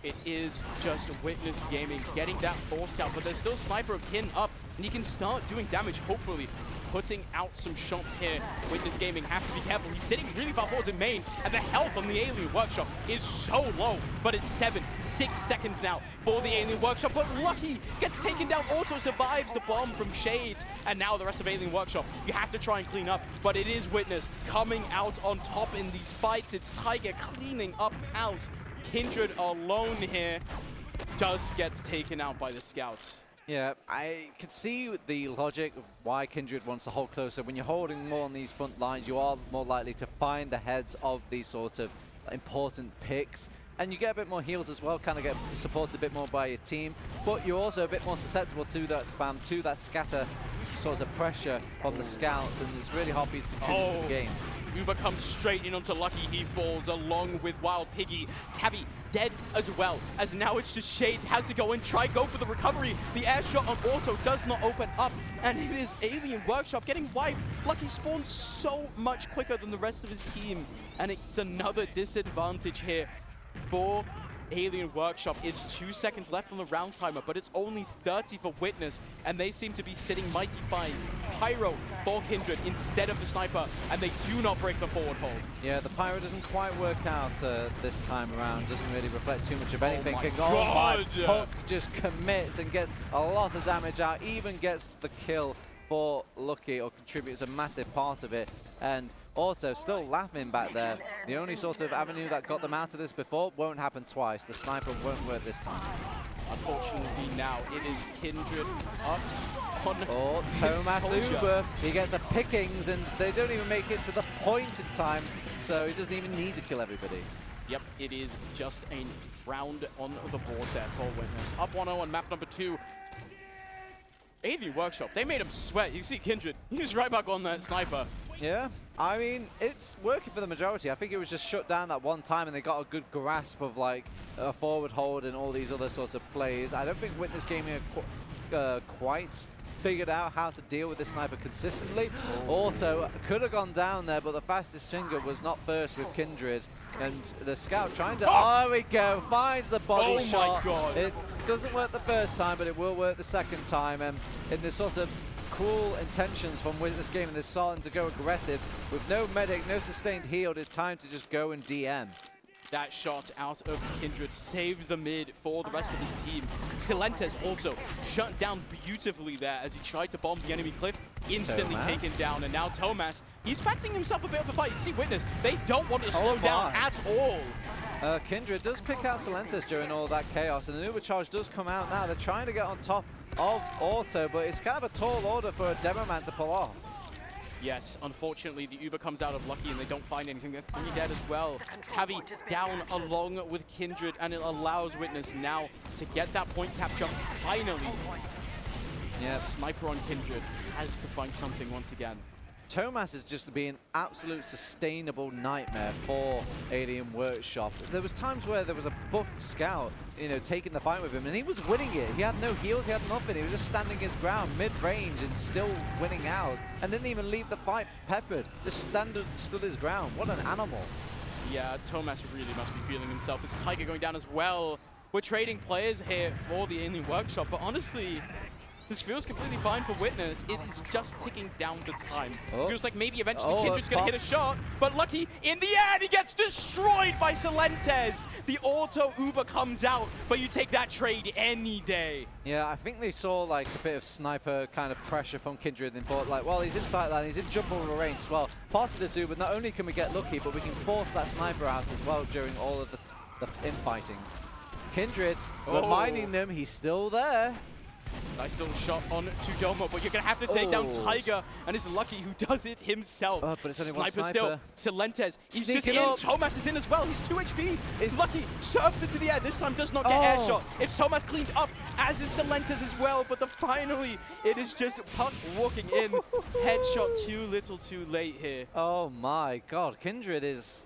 It is just Witness Gaming getting that force out, but there's still Sniper of Kin up, and he can start doing damage, hopefully putting out some shots here. Witness Gaming has to be careful. He's sitting really far forward in main, and the health on the Alien Workshop is so low, but it's 6 seconds now for the Alien Workshop, but Lucky gets taken down, Auto survives the bomb from Shades, and now the rest of Alien Workshop, you have to try and clean up, but it is Witness coming out on top in these fights. It's Tiger cleaning up house. Kindred alone here just gets taken out by the scouts. Yeah, I can see the logic of why Kindred wants to hold closer. When you're holding more on these front lines, you are more likely to find the heads of these sort of important picks. And you get a bit more heals as well, kind of get supported a bit more by your team. But you're also a bit more susceptible to that spam, to that scatter sort of pressure from the scouts. And it's really Hoppy's contributing to the game. Uber comes straight in onto Lucky. He falls along with Wild Piggy. Tabby dead as well, as now it's just Shades has to go in, go for the recovery. The air shot on Auto does not open up, and it is Alien Workshop getting wiped. Lucky spawns so much quicker than the rest of his team, and it's another disadvantage here for Alien Workshop. It's 2 seconds left on the round timer, but it's only 30 for Witness, and they seem to be sitting mighty fine. Pyro for Kindred instead of the Sniper, and they do not break the forward hold. Yeah, the Pyro doesn't quite work out this time around. Doesn't really reflect too much of anything. Oh my Hook just commits and gets a lot of damage out, even gets the kill for Lucky, or contributes a massive part of it. And also still laughing back there. The only sort of avenue that got them out of this before won't happen twice. The Sniper won't work this time. Unfortunately now it is Kindred up on Thomas Uber. He gets a pickings and they don't even make it to the point in time, so he doesn't even need to kill everybody. Yep, it is just a round on the board there for Witness. Up 1-0 on map number 2. Alien Workshop, they made him sweat. You see Kindred, he's right back on that Sniper. Yeah, I mean, it's working for the majority. I think it was just shut down that one time and they got a good grasp of like a forward hold and all these other sorts of plays. I don't think Witness Gaming are quite figured out how to deal with this Sniper consistently. Auto could have gone down there, but the fastest finger was not first with Kindred. And the scout trying to, there we go, finds the body shot. Oh my god. It doesn't work the first time, but it will work the second time. And in this sort of cruel intentions from Witness Gaming, they're starting to go aggressive. With no medic, no sustained heal, it's time to just go and DM. That shot out of Kindred saves the mid for the rest of his team. Celentes also shut down beautifully there as he tried to bomb the enemy cliff. Instantly taken down, and now Thomas, he's fancying himself a bit of a fight. You see Witness, they don't want to slow down at all. Kindred does pick out Celentes during all that chaos, and an Uber charge does come out now. They're trying to get on top of Auto, but it's kind of a tall order for a demo man to pull off. Yes, unfortunately, the Uber comes out of Lucky and they don't find anything. They're 3 dead as well. Tavi down along with Kindred, and it allows Witness now to get that point capture finally. Yeah, Sniper on Kindred has to find something once again. Thomas is just being absolute sustainable nightmare for Alien Workshop. There was times where there was a buffed scout, you know, taking the fight with him, and he was winning it. He had no heals, he had nothing. He was just standing his ground mid-range and still winning out, and didn't even leave the fight peppered. Just stood his ground. What an animal. Yeah, Thomas really must be feeling himself. It's Tiger going down as well. We're trading players here for the Alien Workshop, but honestly, This feels completely fine for Witness. It is just ticking down the time. Oh. Feels like maybe eventually Oh, Kindred's going to hit a shot, but Lucky, in the end, he gets destroyed by Celentes. The auto Uber comes out, but you take that trade any day. Yeah, I think they saw like a bit of sniper kind of pressure from Kindred and thought like, well, he's in sight line, he's in jumpable range as well. Part of this Uber, not only can we get lucky, but we can force that sniper out as well during all of the infighting. Kindred reminding them he's still there. Nice little shot on to Domo, but you're going to have to take down Tiger, and it's Lucky who does it himself. But it's only one Sniper sniper. Still. Celentes, he's Sneaking just in. up. Thomas is in as well. He's 2 HP. It's Lucky, surfs into the air. This time does not get air shot. It's Thomas cleaned up, as is Celentes as well, but finally, it is just Puck walking in. Headshot too little too late here. Oh my god, Kindred is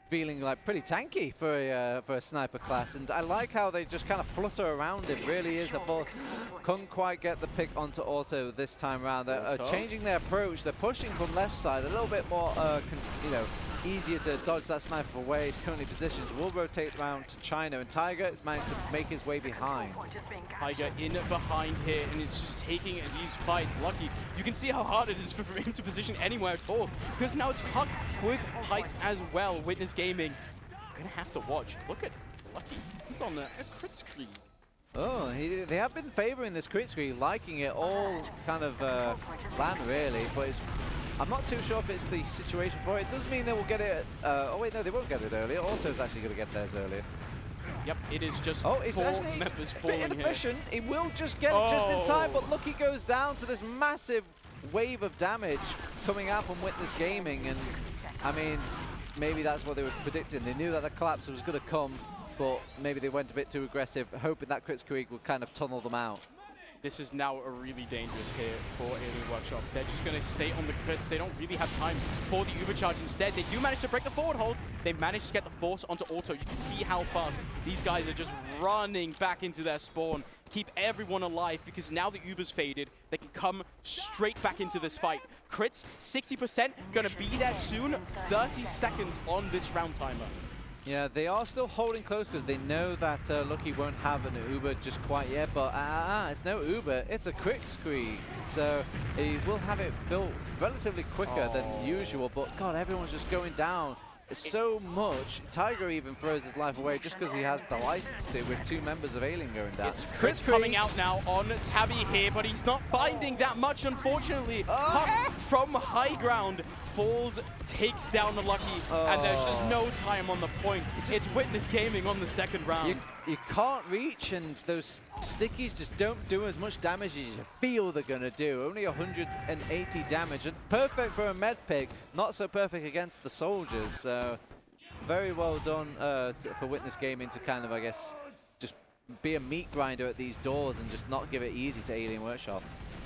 feeling like pretty tanky for a sniper class, and I like how they just kind of flutter around him. Really is a ball. Couldn't quite get the pick onto auto this time around. They're changing their approach. They're pushing from left side a little bit more, easier to dodge that sniper away. It's currently positioned. Will rotate around to China, and Tiger has managed to make his way behind. Tiger in behind here, and it's just taking these fights. Lucky, you can see how hard it is for him to position anywhere at all, because now it's Puck with height as well. Witness Gaming, gonna have to watch. Look at Lucky, he's on a crit screen. Oh, they have been favoring this crit screen, liking it all kind of plan really, but I'm not too sure if it's the situation for it. It does mean they will get it. Oh wait, no, they won't get it earlier. Auto's actually going to get theirs earlier. Yep, it is just it's 4 actually members a bit falling inefficient. He will just get it just in time, but Lucky goes down to this massive wave of damage coming out from Witness Gaming, and I mean, maybe that's what they were predicting. They knew that the collapse was going to come, but maybe they went a bit too aggressive, hoping that crit squeak would kind of tunnel them out. This is now a really dangerous hit for Alien Workshop. They're just going to stay on the crits. They don't really have time for the Uber charge. Instead, they do manage to break the forward hold. They manage to get the force onto auto. You can see how fast these guys are just running back into their spawn. Keep everyone alive, because now the Uber's faded. They can come straight back into this fight. Crits, 60%, going to be there soon. 30 seconds on this round timer. Yeah, they are still holding close because they know that Lucky won't have an Uber just quite yet, but it's no Uber, it's a quick screen. So he will have it built relatively quicker than usual, but God, everyone's just going down so much. Tiger even throws his life away just because he has the license to, with 2 members of Alien going down. It's Chris coming out now on Tabby here, but he's not binding that much, unfortunately. Puck from high ground falls, takes down the Lucky, and there's just no time on the point. It's Witness Gaming on the second round. You can't reach, and those stickies just don't do as much damage as you feel they're going to do. Only 180 damage, and perfect for a med pick, not so perfect against the soldiers. So very well done for Witness Gaming to kind of, I guess, just be a meat grinder at these doors and just not give it easy to Alien Workshop.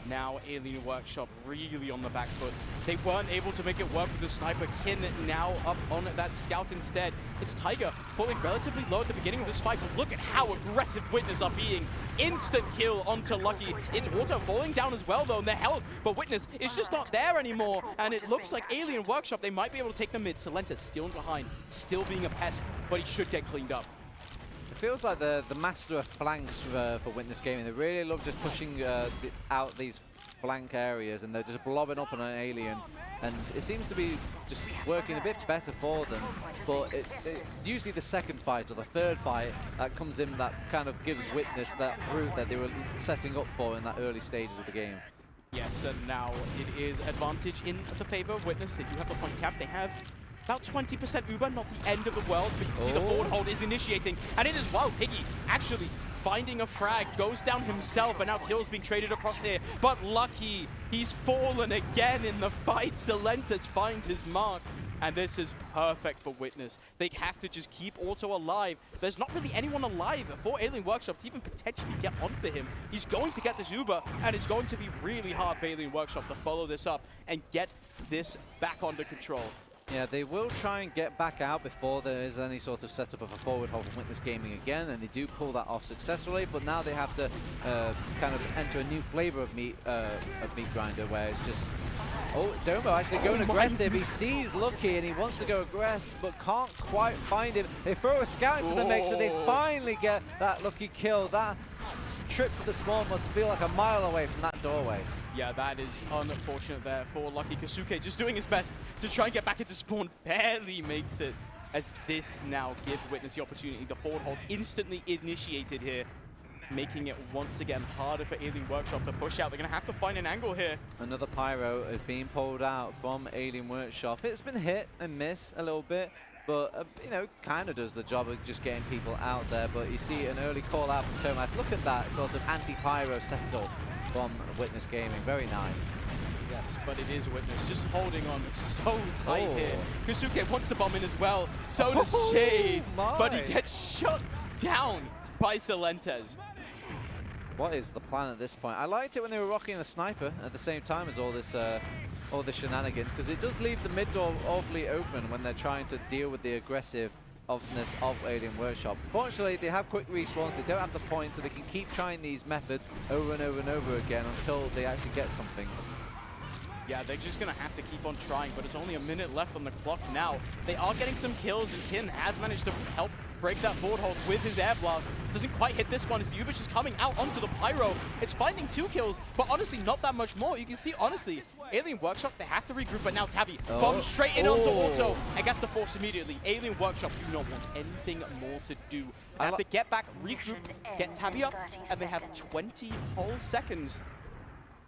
Now Alien Workshop really on the back foot. They weren't able to make it work with the sniper. Kin now up on that scout instead. It's Tiger falling relatively low at the beginning of this fight, but look at how aggressive Witness are being. Instant kill onto Lucky. It's Auto falling down as well though, and their health, but Witness is just not there anymore, and it looks like Alien Workshop, they might be able to take the mid. Celentes still behind, still being a pest, but he should get cleaned up. It feels like the master of flanks for Witness Gaming. They really love just pushing out these flank areas, and they're just blobbing up on an Alien. And it seems to be just working a bit better for them. But usually the second fight or the third fight that comes in that kind of gives Witness that route that they were setting up for in that early stages of the game. Yes, and now it is advantage in the favor of Witness. They do have the point cap. They have about 20% Uber, not the end of the world, but you can see the forward hold is initiating, and it is Wild Piggy actually finding a frag, goes down himself, and now kills being traded across here. But Lucky, he's fallen again in the fight. Celentes finds his mark, and this is perfect for Witness. They have to just keep Auto alive. There's not really anyone alive for Alien Workshop to even potentially get onto him. He's going to get this Uber, and it's going to be really hard for Alien Workshop to follow this up and get this back under control. Yeah, they will try and get back out before there is any sort of setup of a forward hold from Witness Gaming again, and they do pull that off successfully, but now they have to kind of enter a new flavor of meat grinder, where it's just... Oh, Domo actually going aggressive. He sees Lucky and he wants to go aggressive, but can't quite find him. They throw a scout into the mix, and they finally get that Lucky kill. That trip to the spawn must feel like a mile away from that doorway. Yeah, that is unfortunate there for Lucky Kasuke. Just doing his best to try and get back into spawn. Barely makes it, as this now gives Witness the opportunity. The forward hold instantly initiated here, making it once again harder for Alien Workshop to push out. They're going to have to find an angle here. Another pyro is being pulled out from Alien Workshop. It's been hit and miss a little bit, but you know, kind of does the job of just getting people out there. But you see an early call out from Thomas. Look at that sort of anti-pyro setup from Witness Gaming. Very nice. Yes, but it is Witness just holding on so tight here. Kasuke wants to bomb in as well. So does Shade, but he gets shut down by Silentes. What is the plan at this point? I liked it when they were rocking the sniper at the same time as all the shenanigans, because it does leave the mid door awfully open when they're trying to deal with the aggressiveness of Alien Workshop. Fortunately, they have quick respawns, they don't have the points, so they can keep trying these methods over and over and over again until they actually get something. Yeah, they're just going to have to keep on trying, but it's only a minute left on the clock now. They are getting some kills, and Kin has managed to help break that forward hold with his air blast. Doesn't quite hit this one as the Uber's just coming out onto the pyro. It's finding 2 kills, but honestly, not that much more. You can see, honestly, Alien Workshop, they have to regroup, but now Tabby bombs straight in onto Auto and gets the force immediately. Alien Workshop do not want anything more to do. They have to get back, regroup, get Tabby up, and they have 20 whole seconds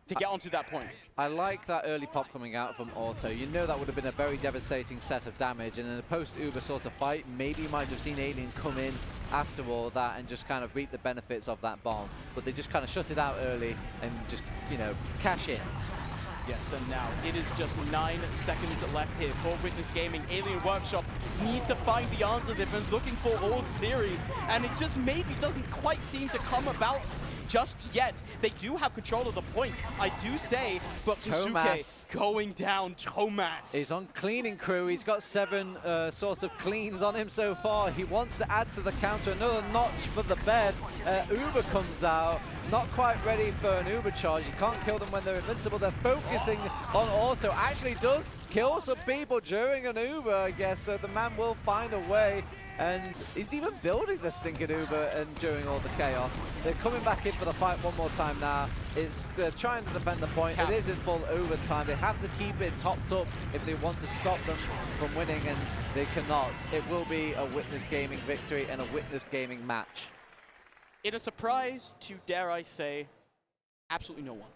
to get onto that point. I like that early pop coming out from Auto. You know that would have been a very devastating set of damage, and in a post-Uber sort of fight, maybe you might have seen Alien come in after all that and just kind of reap the benefits of that bomb. But they just kind of shut it out early and just, you know, cash in. Yes, and now it is just 9 seconds left here for Witness Gaming. Alien Workshop need to find the answer they've been looking for all series, and it just maybe doesn't quite seem to come about just yet. They do have control of the point, I do say, but Kasuke going down. Thomas is on cleaning crew. He's got 7 sort of cleans on him so far. He wants to add to the counter. Another notch for the bed. Uber comes out. Not quite ready for an Uber charge. You can't kill them when they're invincible. They're focusing on Auto. Actually does kill some people during an Uber, I guess. So the man will find a way. And he's even building the stinking Uber and during all the chaos. They're coming back in for the fight one more time now. They're trying to defend the point. It is in full overtime. They have to keep it topped up if they want to stop them from winning, and they cannot. It will be a Witness Gaming victory and a Witness Gaming match. In a surprise to, dare I say, absolutely no one.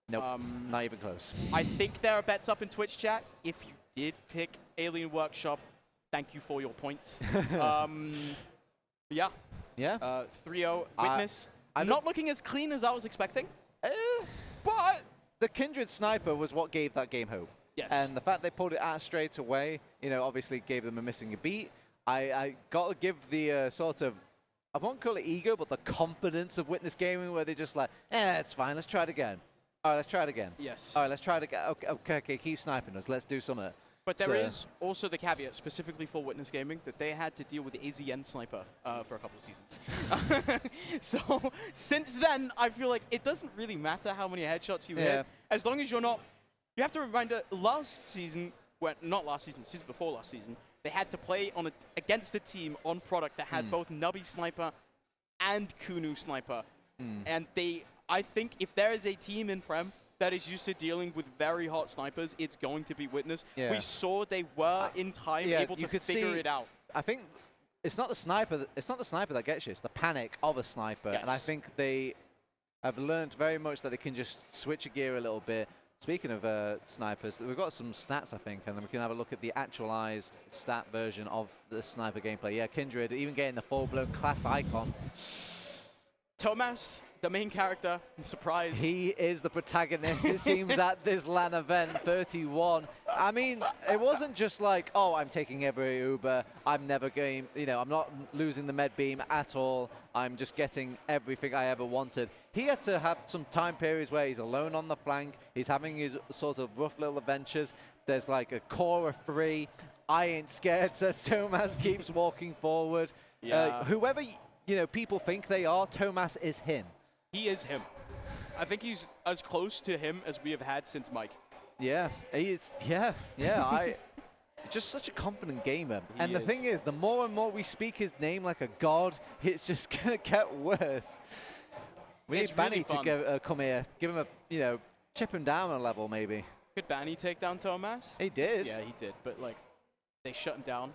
Nope, not even close. I think there are bets up in Twitch chat. If you did pick Alien Workshop, thank you for your points. Yeah. Yeah. 3-0 Witness. I'm not looking as clean as I was expecting. But the Kindred sniper was what gave that game hope. Yes. And the fact they pulled it out straight away, you know, obviously gave them a missing a beat. I got to give the sort of, I won't call it ego, but the confidence of Witness Gaming, where they're just like, it's fine, let's try it again. All right, let's try it again. Yes. All right, let's try it again. Okay, keep sniping us. Let's do something. But there is also the caveat, specifically for Witness Gaming, that they had to deal with the AZN sniper for a couple of seasons. So since then, I feel like it doesn't really matter how many headshots you hit, as long as you're not. You have to remind last season, well, not last season, season before last season, they had to play on against a team on product that had both Nubby Sniper and Kunu Sniper. And I think if there is a team in Prem that is used to dealing with very hot snipers, it's going to be Witness. Yeah. We saw they were in time able to figure it out. I think it's not the sniper. It's not the sniper that gets you. It's the panic of a sniper. Yes. And I think they have learned very much that they can just switch a gear a little bit. Speaking of snipers, we've got some stats, I think, and we can have a look at the actualized stat version of the sniper gameplay. Yeah, Kindred even getting the full-blown class icon. Thomas, the main character, surprise. He is the protagonist, it seems, at this LAN event, 31. I mean, it wasn't just like, oh, I'm taking every Uber, I'm never going, you know, I'm not losing the med beam at all, I'm just getting everything I ever wanted. He had to have some time periods where he's alone on the flank, he's having his sort of rough little adventures. There's like a core of 3. I ain't scared, says Thomas, keeps walking forward. Yeah. Whoever, you know, people think they are, Thomas is him. He is him. I think he's as close to him as we have had since Mike. Yeah, he is. Yeah. Just such a confident gamer. And the thing is, the more and more we speak his name like a god, it's just going to get worse. We need Banny to come here, give him a, chip him down a level maybe. Could Banny take down Tomas? He did. Yeah, he did. But like, they shut him down.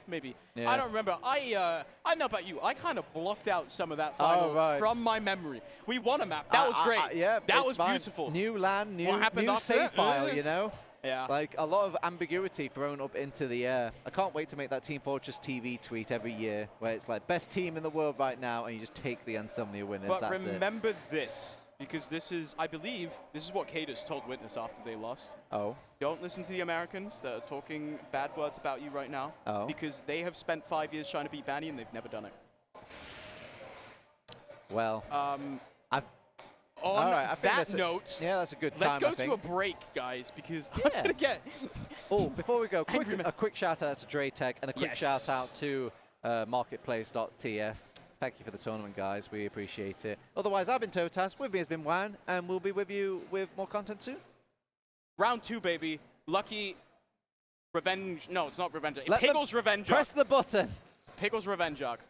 Maybe. Yeah. I don't remember. I don't know about you. I kind of blocked out some of that final from my memory. We won a map. That was great. Yeah, that was fine. beautiful. New land, new after save that? file, you know? Yeah. Like a lot of ambiguity thrown up into the air. I can't wait to make that Team Fortress TV tweet every year where it's like best team in the world right now and you just take the Insomnia winners. But that's remember this, because this is, I believe, this is what Cadus told Witness after they lost. Oh. Don't listen to the Americans that are talking bad words about you right now. Oh. Because they have spent 5 years trying to beat Banny and they've never done it. Well, On that note, yeah, that's a good time. Let's go to a break, guys, because I'm gonna get. Before we go, a quick shout out to Draytech and a quick shout out to marketplace.tf. Thank you for the tournament, guys. We appreciate it. Otherwise, I've been Totas. With me has been Wan, and we'll be with you with more content soon. Round 2, baby. Lucky Revenge. No, it's not Revenge. Pickle's Revenge. Press the button. Pickle's Revenge arc.